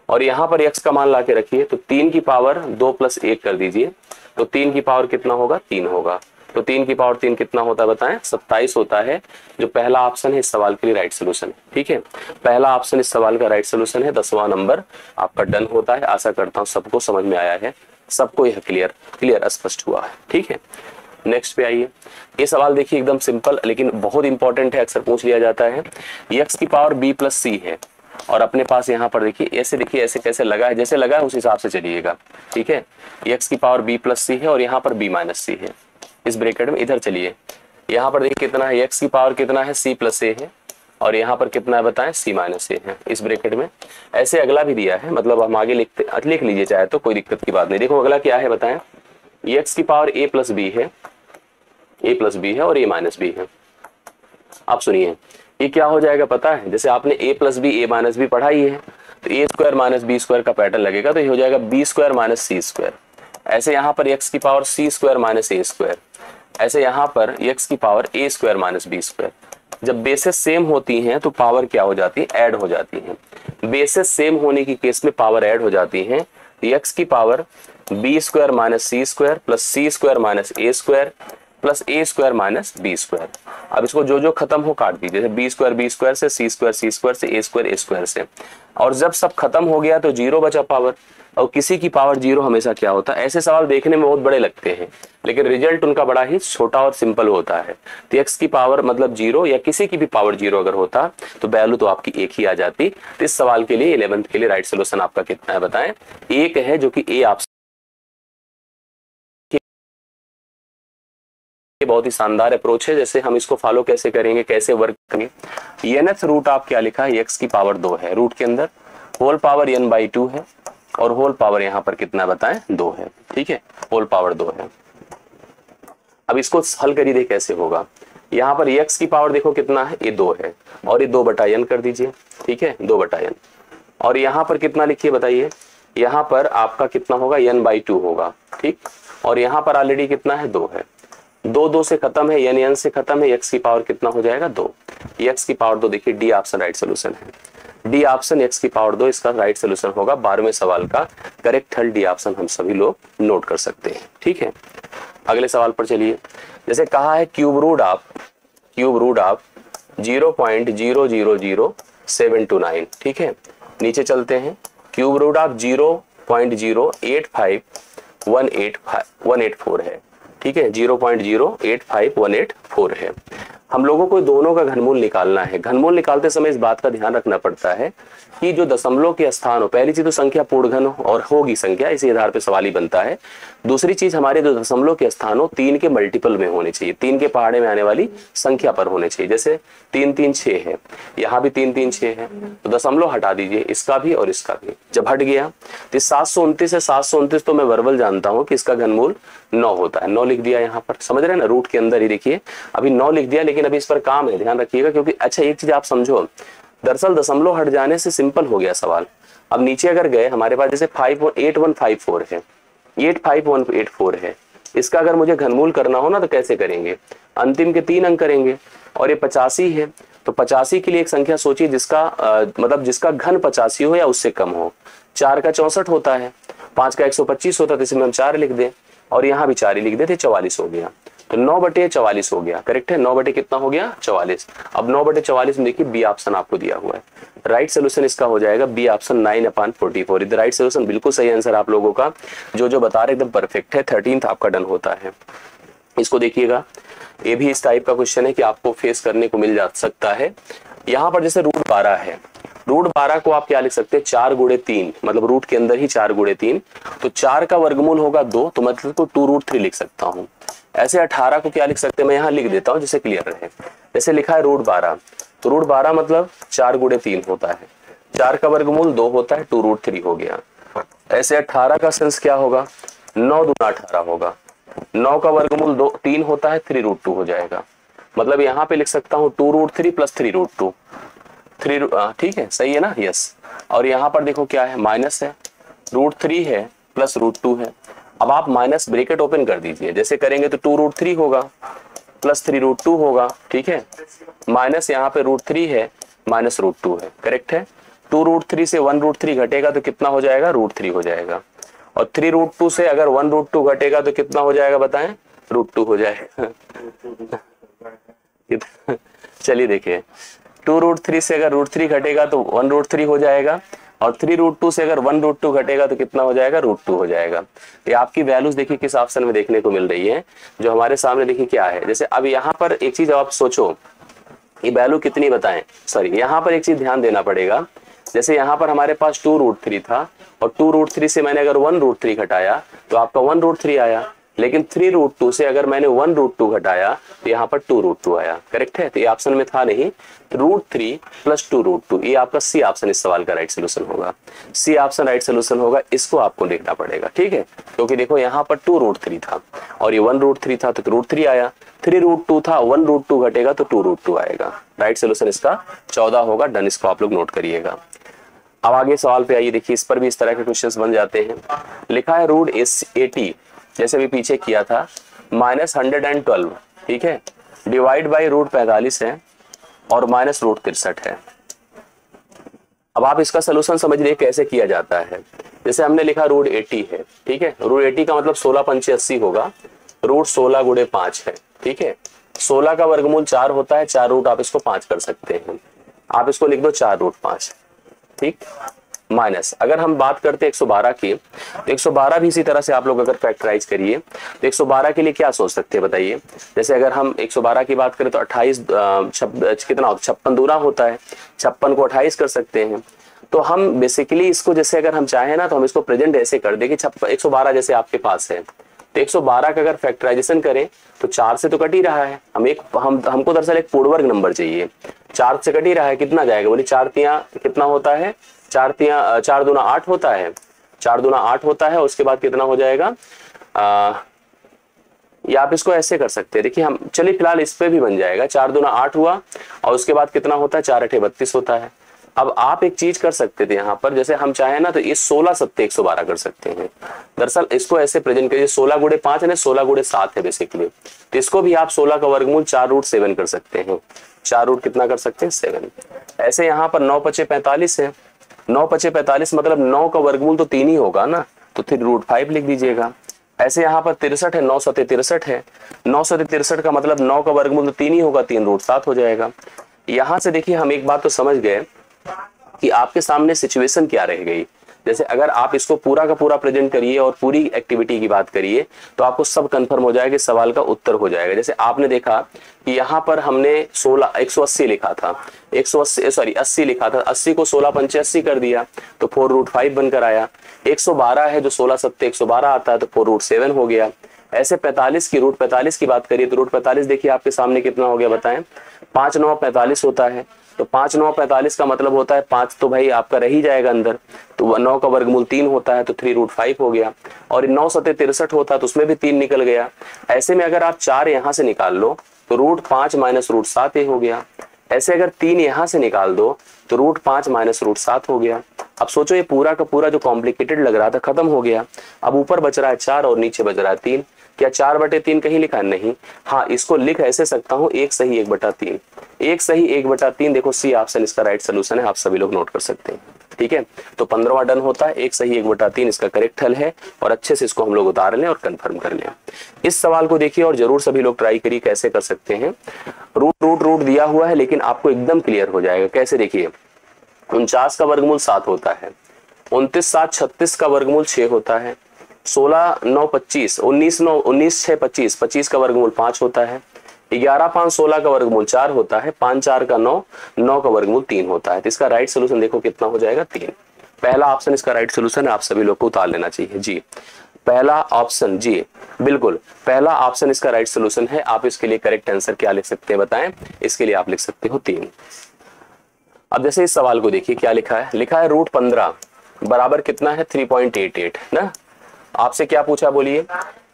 और यहाँ पर x का मान ला के रखिए, तो 3 की पावर 2 + 1 कर दीजिए, तो 3 की पावर कितना होगा, 3 होगा। तो 3 की पावर 3 कितना होता है बताएं, 27 होता है। जो पहला ऑप्शन है इस सवाल के लिए राइट सोल्यूशन, ठीक है। पहला ऑप्शन इस सवाल का राइट सोल्यूशन है। 10वां नंबर आपका डन होता है। आशा करता हूँ सबको समझ में आया है, सबको यह क्लियर स्पष्ट हुआ है, ठीक है। नेक्स्ट पे आइए, ये सवाल देखिए एकदम सिंपल लेकिन बहुत इंपॉर्टेंट है, अक्सर पूछ लिया जाता है। x की पावर b + c है, और अपने पास यहाँ पर देखिए ऐसे, देखिए ऐसे कैसे लगा है, जैसे लगा है उस हिसाब से चलिएगा, ठीक है। x की पावर b + c है और यहाँ पर b - c है। इस ब्रैकेट में इधर चलिए, यहाँ पर देखिए कितना है, x की पावर कितना है, c + a है, और यहाँ पर कितना है बताएं, c - a है। इस ब्रैकेट में ऐसे अगला भी दिया है, मतलब हम आगे लिख लीजिए चाहे तो, कोई दिक्कत की बात नहीं। देखो अगला क्या है बताएं, x की पावर a + b है, और a - b है। आप सुनिए ये क्या हो जाएगा पता है, जैसे आपने a + b a - b पढ़ाई है, तो a² - b² का पैटर्न लगेगा, तो ये हो जाएगा b² - c²। ऐसे यहाँ पर x की पावर c² - a², ऐसे यहाँ पर x की पावर a² - b²। जब बेसेस सेम होती हैं तो पावर क्या हो जाती है, ऐड हो जाती है। बेसेस सेम होने की केस में पावर ऐड हो जाती है। x की power b² - c² + c² - a², plus A square minus B square. अब इसको जो जो खत्म हो काट दीजिए, जैसे बी स्क्वायर से, सी स्क्वायर से, ए स्क्वायर से। और जब सब खत्म हो गया तो जीरो बचा पावर, और किसी की पावर जीरो हमेशा क्या होता है, ऐसे सवाल देखने में बहुत बड़े लगते हैं लेकिन रिजल्ट उनका बड़ा ही छोटा और सिंपल होता है। तो एक्स की पावर मतलब जीरो या किसी की भी पावर जीरो अगर होता तो वैल्यू तो आपकी एक ही आ जाती। तो इस सवाल के लिए 11th के लिए राइट सोल्यूशन आपका कितना है बताएं, एक है, जो कि ए ऑप्शन बहुत ही शानदार अप्रोच है। जैसे हम इसको फॉलो कैसे करेंगे, कैसे वर्क करेंगे। nth रूट आप क्या लिखा है, एक्स की पावर 2 है, रूट के अंदर होल पावर n/2 है और होल पावर यहाँ पर कितना बताएं 2 है, ठीक है, होल पावर 2 है। अब इसको हल करिए, देख कैसे होगा। यहाँ पर x की पावर देखो कितना है, ये 2 है और ये 2/n कर दीजिए, ठीक है, 2/n। और यहाँ पर कितना लिखिए बताइए, यहाँ पर आपका कितना होगा, n/2 होगा, ठीक। और यहाँ पर ऑलरेडी कितना है, 2 है, 2 से खत्म है, n से खत्म है, x की पावर कितना हो जाएगा 2। x की पावर 2 देखिए, डी ऑप्शन राइट सोल्यूशन है। डी ऑप्शन x की पावर 2 इसका राइट सोल्यूशन होगा। 12वें सवाल का करेक्ट हल डी ऑप्शन हम सभी लोग नोट कर सकते हैं, ठीक है। अगले सवाल पर चलिए। जैसे कहा है क्यूब रूट ऑफ 0.000729, ठीक है। नीचे चलते हैं, क्यूब रूट ऑफ 0.085184 है, ठीक है, 0.085184 है। हम लोगों को दोनों का घनमूल निकालना है। घनमूल निकालते समय इस बात का ध्यान रखना पड़ता है कि जो दशमलव के स्थान हो, पहली चीज तो संख्या पूर्ण घन हो और होगी संख्या, इसी आधार पे सवाल ही बनता है। दूसरी चीज हमारे जो दशमलव के स्थान हो 3 के मल्टीपल में होने चाहिए, 3 के पहाड़े में आने वाली संख्या पर होने चाहिए। जैसे 3 3 6 है, यहाँ भी 3 3 6 है, तो दशमलव हटा दीजिए, इसका भी और इसका भी। जब हट गया तो 729 है, 729 तो मैं वर्बल जानता हूँ कि इसका घनमूल 9 होता है, 9 लिख दिया यहाँ पर, समझ रहे हैं ना, रूट के अंदर ही देखिए अभी 9 लिख दिया, लेकिन अभी इस पर काम है, ध्यान रखिएगा। क्योंकि अच्छा एक चीज आप समझो, दरअसल दशमलव हट जाने से सिंपल हो गया सवाल। अब नीचे अगर गए हमारे पास जैसे 8154 है, 85184 है, इसका अगर मुझे घनमूल करना हो ना तो कैसे करेंगे, अंतिम के 3 अंक करेंगे। और ये 85 है, तो 85 के लिए एक संख्या सोचिए जिसका मतलब जिसका घन 85 हो या उससे कम हो। 4 का 64 होता है, 5 का 125 होता है, तो इसमें हम 4 लिख दें और यहाँ भी 4 ही लिख देते, 44 हो गया। तो 9/44 हो गया, करेक्ट है, 9 कितना हो गया 44। अब 9/44 में देखिए बी ऑप्शन आपको दिया हुआ है, राइट सोल्यूशन इसका हो जाएगा B option 9/44 is the right solution. बिल्कुल सही आंसर आप लोगों का, जो बता रहे एकदम परफेक्ट है। 13th आपका डन होता है। इसको देखिएगा, ये भी इस टाइप का क्वेश्चन है कि आपको फेस करने को मिल जा सकता है। यहाँ पर जैसे रूट 12 है, रूट 12 को आप क्या लिख सकते हैं, 4 गुणे 3, मतलब रूट के अंदर ही 4 गुणे 3, तो 4 का वर्गमूल होगा 2, तो मतलब को 2√3 लिख सकता हूँ। ऐसे 18 को क्या लिख सकते हैं, मैं यहाँ लिख देता हूँ जिससे क्लियर रहे। जैसे लिखा है रूट 12, तो रूट 12 मतलब 4 गुणे 3 होता है, 4 का वर्गमूल 2 होता है, 2√3 हो गया। ऐसे 18 का सेंस क्या होगा, 9 दूना 18 होगा, 9 का वर्गमूल 3 होता है, 3√2 हो जाएगा। मतलब यहाँ पे लिख सकता हूँ 2√3 प्लस 3√2, ठीक है, सही है ना, यस। और यहाँ पर देखो क्या है, माइनस है, √3 है प्लस √2 है। अब आप माइनस ब्रैकेट ओपन कर दीजिए, जैसे करेंगे तो 2√3 होगा प्लस 3√2 होगा, ठीक है, माइनस यहाँ पे √3 है माइनस √2 है, करेक्ट है। 2√3 से 1√3 घटेगा तो कितना हो जाएगा, √3 हो जाएगा। और 3√2 से अगर 1√2 घटेगा तो कितना हो जाएगा बताएं, √2 हो जाएगा। चलिए देखिए, 2√3 से अगर √3 घटेगा तो 1√3 हो जाएगा, और 3√2 से अगर 1√2 घटेगा तो कितना हो जाएगा, √2 हो जाएगा। ये आपकी वैल्यूज देखिए किस ऑप्शन में देखने को मिल रही है, जो हमारे सामने देखिए क्या है। जैसे अब यहाँ पर एक चीज आप सोचो, ये वैल्यू कितनी बताएं, सॉरी यहाँ पर एक चीज ध्यान देना पड़ेगा। जैसे यहाँ पर हमारे पास 2√3 था और 2√3 से मैंने अगर 1√3 घटाया तो आपका 1√3 आया, लेकिन 3√2 से अगर मैंने 1√2 घटाया तो यहाँ पर 2√2 आया, करेक्ट है। तो ये ऑप्शन में था नहीं, √3 प्लस 2√2, ये आपका सी ऑप्शन इस सवाल का राइट सोल्यूशन होगा, सी ऑप्शन राइट सोल्यूशन होगा। इसको आपको देखना पड़ेगा, ठीक है, क्योंकि देखो यहाँ पर 2√3 था और ये 1√3 था तो √3 आया, 3√2 था, 1√2 घटेगा तो 2√2 आएगा। राइट सोल्यूशन इसका 14 होगा, डन। इसको आप लोग नोट करिएगा। अब आगे सवाल पे आइए, देखिए इस पर भी इस तरह के क्वेश्चंस बन जाते हैं। लिखा है रूट 80, जैसे भी पीछे किया था, -112, ठीक है, डिवाइड बाई रूट 45 है और माइनस रूट 63 है। अब आप इसका सोल्यूशन समझिए कैसे किया जाता है। जैसे हमने लिखा रूट 80 है, ठीक है, रूट 80 का मतलब 16 पंचे 80 होगा, रूट 16 गुणे 5 है, ठीक है। 16 का वर्गमूल 4 होता है, 4 रूट आप इसको 5 कर सकते हैं, आप इसको लिख दो 4 रूट 5, ठीक। माइनस अगर हम बात करते हैं 112 की, तो 112 भी इसी तरह से आप लोग अगर फैक्टराइज करिए तो 112 के लिए क्या सोच सकते हैं बताइए। जैसे अगर हम 112 की बात करें तो 28 कितना होता है, 56 दूना होता है, 56 को 28 कर सकते हैं। तो हम बेसिकली इसको जैसे अगर हम चाहें ना तो हम इसको प्रेजेंट ऐसे कर दें कि 112 जैसे आपके पास है, तो 112 का अगर फैक्टराइजेशन करें तो 4 से तो कट ही रहा है, हमको दरअसल एक पूर्ण वर्ग नंबर चाहिए, 4 से कट ही रहा है, कितना जाएगा बोलिए, 4 तिया कितना होता है, 4 दूना 8 होता है, 4 दूना 8 होता है। उसके बाद कितना हो जाएगा, या आप इसको ऐसे कर सकते हैं, देखिए हम चलिए फिलहाल इस पे भी बन जाएगा, 4 दूना 8 हुआ और उसके बाद कितना होता है, 4 8 32 होता है। अब आप एक चीज कर सकते थे यहाँ पर, जैसे हम चाहे ना तो ये 16 सत्ते 112 कर सकते हैं। दरअसल इसको ऐसे प्रेजेंट करिए, 16 गुणे 5 है ना, 16 गुणे 7 है बेसिकली, तो इसको भी आप 16 का वर्गमूल 4 रूट 7 कर सकते हैं, 4 रूट कितना कर सकते हैं 7। ऐसे यहाँ पर 9 पचे 45 है, 9 पचे 45 मतलब 9 का वर्गमूल तो 3 ही होगा ना, तो फिर रूट 5 लिख दीजिएगा। ऐसे यहाँ पर 63 है, 9 सते 63 है, 9 सते 63 का मतलब 9 का वर्गमूल तो 3 ही होगा, 3 रूट 7 हो जाएगा। यहाँ से देखिए हम एक बात तो समझ गए कि आपके सामने सिचुएशन क्या रह गई। जैसे अगर आप इसको पूरा का पूरा प्रेजेंट करिए और पूरी एक्टिविटी की बात करिए तो आपको सब कंफर्म हो जाएगा, सवाल का उत्तर हो जाएगा। जैसे आपने देखा कि यहाँ पर हमने 180 लिखा था, 80 लिखा था, 80 को 16 पंचे 80 कर दिया तो 4 रूट 5 बनकर आया। 112 है जो 16 सत्ते 112 आता है तो 4 रूट 7 हो गया। ऐसे 45 की रूट 45 की बात करिए तो रूट 45 देखिए आपके सामने कितना हो गया बताएं, 5 9 45 होता है, तो 5 9 45 का मतलब होता है 5 तो भाई आपका रह ही जाएगा अंदर, तो 9 का वर्गमूल 3 होता है तो 3 रूट 5 हो गया। और 9 सते 63 होता है तो उसमें भी 3 निकल गया। ऐसे में अगर आप 4 यहाँ से निकाल लो तो रूट 5 माइनस रूट 7 ये हो गया। ऐसे अगर 3 यहाँ से निकाल दो तो रूट 5 माइनस रूट 7 हो गया। अब सोचो ये पूरा का पूरा जो कॉम्प्लिकेटेड लग रहा था खत्म हो गया। अब ऊपर बच रहा है 4 और नीचे बच रहा है 3। क्या 4/3 कहीं लिखा है? नहीं। हाँ, इसको लिख ऐसे सकता हूँ 1 सही 1/3, 1 सही 1/3 देखो सी ऑप्शन इसका राइट सोल्यूशन है, आप सभी लोग नोट कर सकते हैं। ठीक है, तो 15वां डन होता है, 1 सही 1/3 इसका करेक्ट हल है। और अच्छे से इसको हम लोग उतार लें और कंफर्म कर लें। इस सवाल को देखिए और जरूर सभी लोग ट्राई करिए कैसे कर सकते हैं। रूट दिया हुआ है लेकिन आपको एकदम क्लियर हो जाएगा। कैसे देखिए, 49 का वर्गमूल 7 होता है, 29 7 36 का वर्गमूल 6 होता है, 16 9 25 19 6 25 25 का वर्गमूल 5 होता है, 11 5 16 का वर्गमूल 4 होता है, 5 4 का 9 9 का वर्गमूल 3 होता है। तो इसका राइट सोल्यूशन देखो कितना हो जाएगा 3। पहला ऑप्शन इसका राइट सोल्यूशन है, आप सभी लोग को उतार लेना चाहिए जी। पहला ऑप्शन जी बिल्कुल, पहला ऑप्शन इसका राइट सोल्यूशन है। आप इसके लिए करेक्ट आंसर क्या लिख सकते हैं बताएं? इसके लिए आप लिख सकते हो 3। अब जैसे इस सवाल को देखिए क्या लिखा है, लिखा है रूट 15 बराबर कितना है 3.88 ना। आपसे क्या पूछा बोलिए,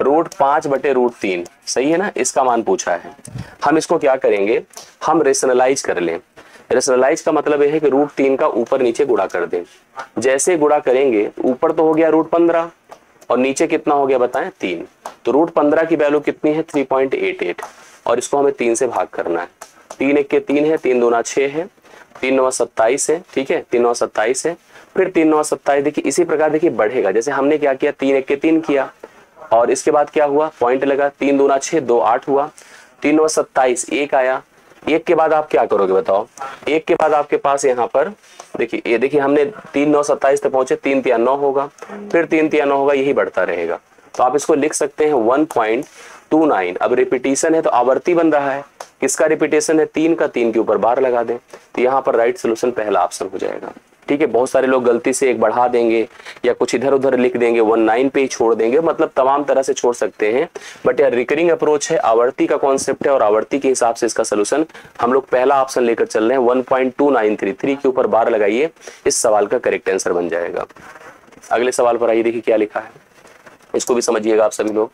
रूट 5/√3 सही है ना, इसका मान पूछा है। हम इसको क्या करेंगे, हम रेशनलाइज कर लें। रेशनलाइज का मतलब यह है कि रूट 3 का ऊपर नीचे गुणा कर दें। जैसे गुणा करेंगे ऊपर तो हो गया रूट 15 और नीचे कितना हो गया बताएं 3। तो रूट 15 की वैल्यू कितनी है 3.88 और इसको हमें 3 से भाग करना है। 3 1 के 3 है, 3 दूना 6 है, 3 9 27 है। ठीक है, 3 9 27 है, फिर 3 9 27। देखिए इसी प्रकार देखिए बढ़ेगा। जैसे हमने क्या किया 3 1 के 3 किया और इसके बाद क्या हुआ पॉइंट लगा, 3 दूना 6 2 8 हुआ, 3 9 27 1 आया। 1 के बाद आप क्या करोगे बताओ, 1 के बाद आपके पास यहाँ पर देखिए, ये देखिए हमने 3 9 27 तक पहुंचे, 3 3 9 होगा, फिर 3 3 9 होगा, यही बढ़ता रहेगा। तो आप इसको लिख सकते हैं 1.29। अब रिपीटेशन है तो आवर्ती बन रहा है, किसका रिपीटेशन है 3 का, 3 के ऊपर बार लगा दें। तो यहाँ पर राइट सोल्यूशन पहला ऑप्शन हो जाएगा। ठीक है, बहुत सारे लोग गलती से एक बढ़ा देंगे या कुछ इधर उधर लिख देंगे, 19 पे ही छोड़ देंगे, मतलब तमाम तरह से छोड़ सकते हैं। बट यार रिकरिंग अप्रोच है, आवर्ती का कॉन्सेप्ट है और आवर्ती के हिसाब से इसका सोल्यूशन हम लोग पहला ऑप्शन लेकर चल रहे हैं 1.293। के ऊपर बार लगाइए, इस सवाल का करेक्ट आंसर बन जाएगा। अगले सवाल पर आइए, देखिए क्या लिखा है, इसको भी समझिएगा आप सभी लोग।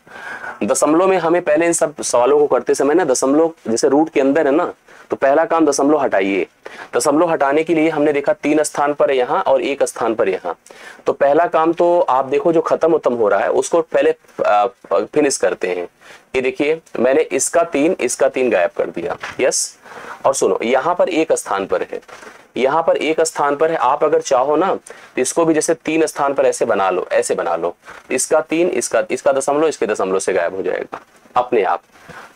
दशमलव में हमें पहले इन सब सवालों को करते समय ना दशमलव जैसे रूट के अंदर है ना, तो पहला काम दशमलव हटाइए। दशमलव हटाने के लिए हमने देखा 3 स्थान पर यहाँ और 1 स्थान पर यहाँ। तो पहला काम तो आप देखो जो खत्म हो रहा है उसको पहले फिनिश करते हैं। ये देखिए मैंने इसका 3 गायब कर दिया, यस। और सुनो यहाँ पर 1 स्थान पर है, यहाँ पर 1 स्थान पर है। आप अगर चाहो ना तो इसको भी जैसे 3 स्थान पर ऐसे बना लो, ऐसे बना लो। इसका 3 इसका दशमलव इसके दशमलव से गायब हो जाएगा अपने आप।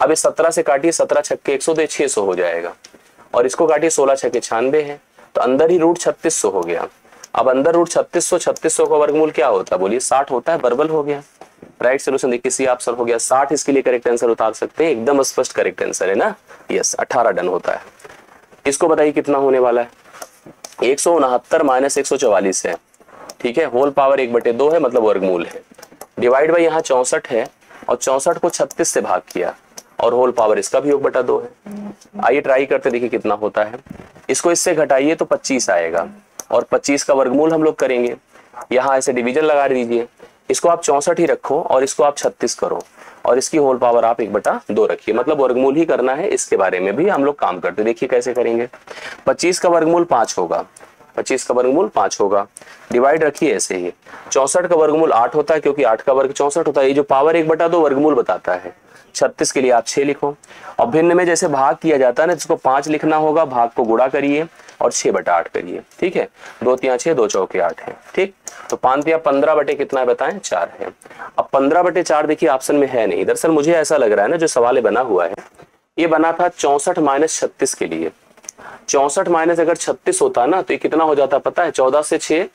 अब इस 17 से काटिए, 17 छक्के 100 तो 600 हो जाएगा, और इसको काटिए 16 छक्के 96 है, तो अंदर ही रूट 3600 हो गया। अब अंदर रूट 3600 का वर्गमूल क्या होता है बोलिए, 60 होता है, बर्बल हो गया। राइट सोल्यूशन देखिए सी ऑप्शन हो गया 60, इसके लिए करेक्ट आंसर उतार सकते हैं, एकदम स्पष्ट करेक्ट आंसर है ना, यस 18 डन होता है। इसको बताइए कितना होने वाला है, 169 माइनस 144 है, ठीक है, होल पावर 1/2 है, मतलब वर्गमूल है। डिवाइड बाई यहाँ 64 है, और 64 को 36 से भाग किया, और होल पावर इसका भी 1/2 है। आइए ट्राई करते देखिए कितना होता है। इसको इससे घटाइए तो 25 आएगा, और 25 का वर्गमूल हम लोग करेंगे, यहाँ ऐसे डिवीजन लगा दीजिए, इसको आप 64 ही रखो और इसको आप 36 करो, और इसकी होल पावर आप 1/2 रखिए, मतलब वर्गमूल ही करना है। इसके बारे में भी हम लोग काम करते, देखिए कैसे करेंगे। 25 का वर्गमूल 5 होगा, 25 का वर्गमूल 5 होगा, डिवाइड रखिए ऐसे ही। 64 का वर्गमूल 8 होता है, क्योंकि 8 का वर्ग 64 होता है, ये जो पावर 1/2 वर्गमूल बताता है। 36 के लिए आप 6 लिखो, और भिन्न में जैसे भाग किया जाता है ना, जिसको 5 लिखना होगा, भाग को गुणा करिए और 6/8 करिए, ठीक है, 2 3 6 2 4 8 है, ठीक। तो 5 3 15 बटे कितना है बताएं, 4 है। अब 15/4 देखिए ऑप्शन में है नहीं, दरअसल मुझे ऐसा लग रहा है ना, जो सवाल बना हुआ है ये बना था 64 माइनस 36 के लिए। 64 माइनस अगर 36 होता ना, तो ये कितना हो जाता पता है, 14 से 6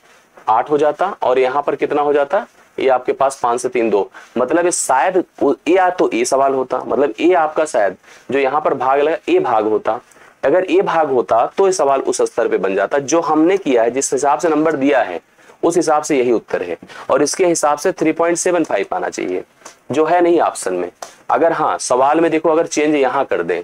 8 हो जाता, और यहाँ पर कितना हो जाता, ये आपके पास 5 से 3 2, मतलब ये शायद ये तो ए सवाल होता, मतलब ए आपका शायद जो यहाँ पर भाग लगा ए भाग होता। अगर ए भाग होता तो ये सवाल उस स्तर पे बन जाता, जो हमने किया है, जिस हिसाब से नंबर दिया है उस हिसाब से यही उत्तर है, और इसके हिसाब से 3.75 आना चाहिए, जो है नहीं ऑप्शन में। अगर हाँ सवाल में देखो, अगर चेंज यहाँ कर दें,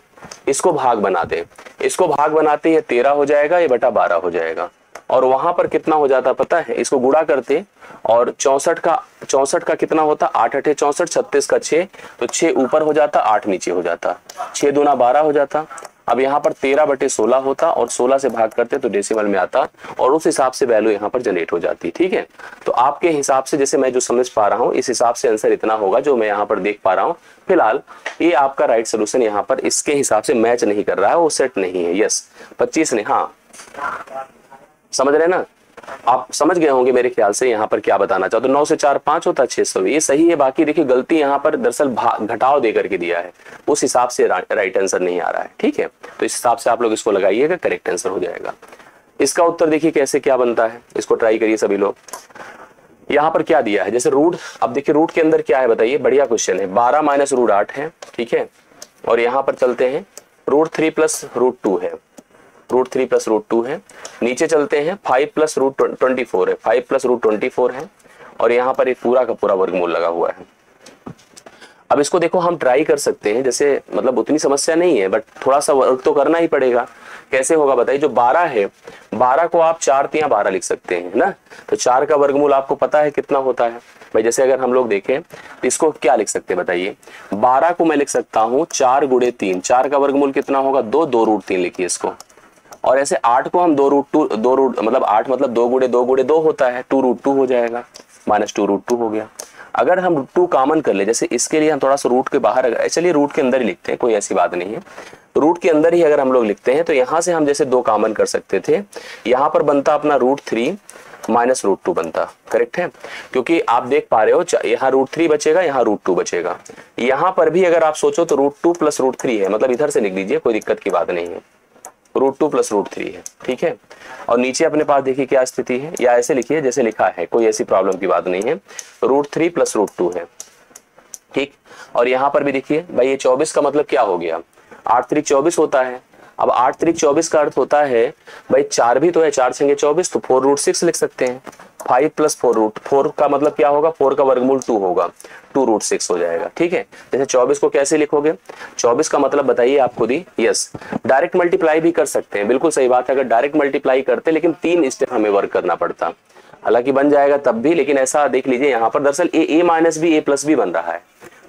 इसको भाग बना दें, इसको भाग बनाते ही 13 हो जाएगा, ये बटा 12 हो जाएगा, और वहां पर कितना हो जाता पता है, इसको गुणा करते, और 64 का कितना होता, 8 8 64, 36 का 6, तो 6 ऊपर हो जाता, 8 नीचे हो जाता, 6 दूना 12 हो जाता। अब यहाँ पर 13/16 होता, और 16 से भाग करते तो डेसिमल में आता, और उस हिसाब से वैल्यू यहाँ पर जनरेट हो जाती, ठीक है। तो आपके हिसाब से, जैसे मैं जो समझ पा रहा हूँ, इस हिसाब से आंसर इतना होगा जो मैं यहाँ पर देख पा रहा हूँ। फिलहाल ये आपका राइट सोल्यूशन यहाँ पर इसके हिसाब से मैच नहीं कर रहा है, वो सेट नहीं है, यस 25 नहीं, हाँ समझ रहे ना, आप समझ गए होंगे मेरे ख्याल से यहाँ पर क्या बताना चाहते। 9 से 4 5 होता है, 600, ये सही है। बाकी देखिए गलती यहाँ पर दरअसल घटाव दे करके दिया है, उस हिसाब से राइट आंसर नहीं आ रहा है, ठीक है। तो इस हिसाब से आप लोग इसको लगाइएगा, करेक्ट आंसर हो जाएगा। इसका उत्तर देखिए कैसे क्या बनता है, इसको ट्राई करिए सभी लोग। यहाँ पर क्या दिया है, जैसे रूट, अब देखिए रूट के अंदर क्या है बताइए, बढ़िया क्वेश्चन है। 12 माइनस रूट 8 है, ठीक है, और यहाँ पर चलते हैं √3 प्लस √2 है, √3 प्लस √2 है। नीचे चलते हैं 5 प्लस √24 है, 5 प्लस √24 है, और यहाँ पर एक पूरा का पूरा वर्गमूल लगा हुआ है। अब इसको देखो हम ट्राई कर सकते हैं, जैसे मतलब उतनी समस्या नहीं है, बट थोड़ा सा वर्क तो करना ही पड़ेगा। कैसे होगा बताइए, जो 12 है, 12 को आप 4 3 12 लिख सकते हैं ना, तो 4 का वर्गमूल आपको पता है कितना होता है भाई। जैसे अगर हम लोग देखें तो इसको क्या लिख सकते हैं बताइए, 12 को मैं लिख सकता हूँ 4 गुणे 3, 4 का वर्गमूल कितना होगा 2, 2 √3 लिखिए इसको। और ऐसे 8 को हम 2 मतलब 8 मतलब 2 गुणे 2 होता है, 2 √2 हो जाएगा, -2 √2 हो गया। अगर हम √2 कॉमन कर ले, जैसे इसके लिए हम थोड़ा सा रूट के बाहर, चलिए रूट के अंदर ही लिखते हैं, कोई ऐसी बात नहीं है, रूट के अंदर ही अगर हम लोग लिखते हैं तो यहाँ से हम जैसे 2 कॉमन कर सकते थे, यहाँ पर बनता अपना √3 माइनस √2 बनता, करेक्ट है, क्योंकि आप देख पा रहे हो यहाँ √3 बचेगा, यहाँ √2 बचेगा। यहाँ पर भी अगर आप सोचो तो √2 प्लस √3 है, मतलब इधर से लिख दीजिए, कोई दिक्कत की बात नहीं है, √2 प्लस √3 है, ठीक है। और नीचे अपने पास देखिए क्या स्थिति है, या ऐसे लिखिए जैसे लिखा है, कोई ऐसी प्रॉब्लम की बात नहीं है, √3 प्लस √2 है, ठीक। और यहाँ पर भी देखिए भाई, ये 24 का मतलब क्या हो गया, 8 3 24 होता है। अब 8 3 24 का अर्थ होता है भाई 4 भी तो है, 4 6 24, तो 4 √6 लिख सकते हैं। 5 प्लस 4 का मतलब क्या होगा, 4 का वर्गमूल 2 होगा, 2 √6 हो जाएगा, ठीक है। जैसे 24 को कैसे लिखोगे, 24 का मतलब बताइए आप खुद ही, यस डायरेक्ट मल्टीप्लाई भी कर सकते हैं, बिल्कुल सही बात है। अगर डायरेक्ट मल्टीप्लाई करते, लेकिन 3 स्टेप हमें वर्क करना पड़ता, हालांकि बन जाएगा तब भी, लेकिन ऐसा देख लीजिए यहाँ पर दरअसल a minus b a plus b बन रहा है।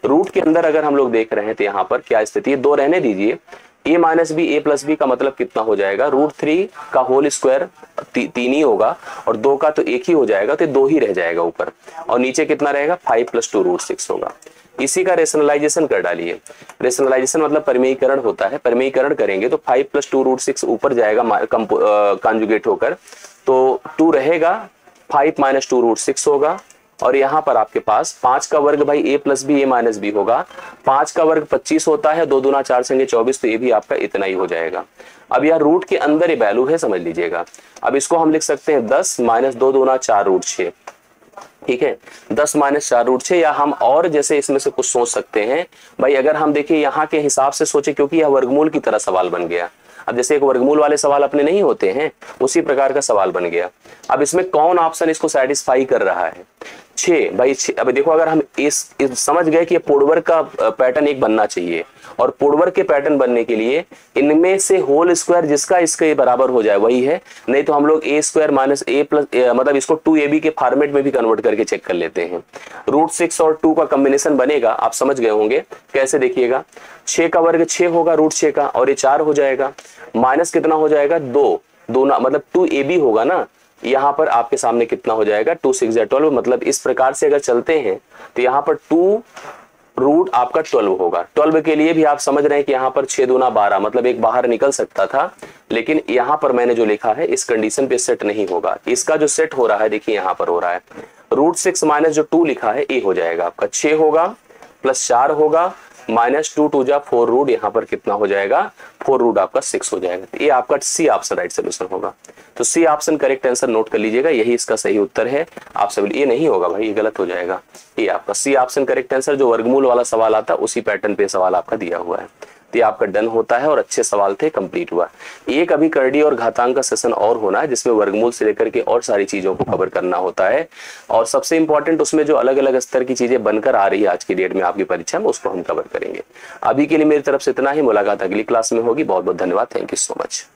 रूट के अंदर अगर हम लोग देख रहे हैं तो यहाँ पर क्या स्थिति है, 2 रहने दीजिए, a minus b a plus b का मतलब कितना हो जाएगा, √3 का होल स्क्वायर 3 ही होगा, और 2 का तो 1 ही हो जाएगा, तो 2 ही रह जाएगा ऊपर, और नीचे कितना रहेगा 5 प्लस 2 √6 होगा। इसी का रेशनलाइजेशन कर डालिए, रेशनलाइजेशन मतलब परिमेयीकरण होता है, परिमेयीकरण करेंगे तो 5 प्लस 2 √6 ऊपर जाएगा कॉन्जुगेट होकर, तो 2 रहेगा, 5 माइनस 2 √6 होगा, और यहाँ पर आपके पास 5 का वर्ग भाई a plus B A minus B होगा। 5 का वर्ग 25 होता है, 2 दूना 4 संगे 24, तो ये भी आपका इतना ही हो जाएगा। अब यह रूट के अंदर ये वैल्यू है, समझ लीजिएगा। अब इसको हम लिख सकते हैं 10 माइनस 2 दूना 4 रूट 6, ठीक है। 10 माइनस 4 रूट 6, या हम और जैसे इसमें से कुछ सोच सकते हैं भाई, अगर हम देखिए यहाँ के हिसाब से सोचे, क्योंकि यह वर्गमूल की तरह सवाल बन गया। अब जैसे एक वर्गमूल वाले सवाल अपने नहीं होते हैं, उसी प्रकार का सवाल बन गया। अब इसमें कौन ऑप्शन इसको सेटिस्फाई कर रहा है? 6 भाई 6। अब देखो, अगर हम इस समझ गए कि पूर्ववर्ग का पैटर्न एक बनना चाहिए, और पूर्ववर्ग के पैटर्न बनने के लिए इनमें से होल स्क्वायर जिसका इसके बराबर हो जाए वही है, नहीं तो हम लोग ए स्क्वायर माइनस ए प्लस, मतलब इसको 2ab के फॉर्मेट में भी कन्वर्ट करके चेक कर लेते हैं। रूट 6 और 2 का कॉम्बिनेशन बनेगा, आप समझ गए होंगे कैसे। देखिएगा 6 का वर्ग 6 होगा रूट 6 का, और ये 4 हो जाएगा, माइनस कितना हो जाएगा 2, दोनों मतलब 2ab होगा ना। यहाँ पर आपके सामने कितना हो जाएगा 2 6 12, मतलब इस प्रकार से अगर चलते हैं तो यहाँ पर 2 रूट आपका 12 होगा। 12 के लिए भी आप समझ रहे हैं कि यहाँ पर 6 दूना 12, मतलब एक बाहर निकल सकता था, लेकिन यहाँ पर मैंने जो लिखा है इस कंडीशन पे सेट नहीं होगा। इसका जो सेट हो रहा है देखिए यहाँ पर हो रहा है, रूट 6 माइनस जो 2 लिखा है ए हो जाएगा आपका 6 होगा, प्लस 4 होगा, माइनस 2 2 जा 4 रूट, यहाँ पर कितना हो जाएगा 4 रूट आपका 6 हो जाएगा। तो ये आपका सी ऑप्शन राइट सोल्यूशन होगा। तो C option correct answer note कर लीजिएगा, यही इसका सही उत्तर है। आप सब ये नहीं होगा भाई, ये गलत हो जाएगा। ये आपका सी ऑप्शन करेक्ट आंसर, जो वर्गमूल वाला सवाल आता है उसी पैटर्न पे सवाल आपका दिया हुआ है। तो ये आपका डन होता है, और अच्छे सवाल थे, कंप्लीट हुआ। एक अभी करड़ी और घातांक का सेशन और होना है, जिसमें वर्गमूल से लेकर के और सारी चीजों को कवर करना होता है, और सबसे इंपॉर्टेंट उसमें जो अलग अलग स्तर की चीजें बनकर आ रही है आज की डेट में आपकी परीक्षा में, उसको हम कवर करेंगे। अभी के लिए मेरी तरफ से इतना ही, मुलाकात अगली क्लास में होगी। बहुत बहुत धन्यवाद, थैंक यू सो मच।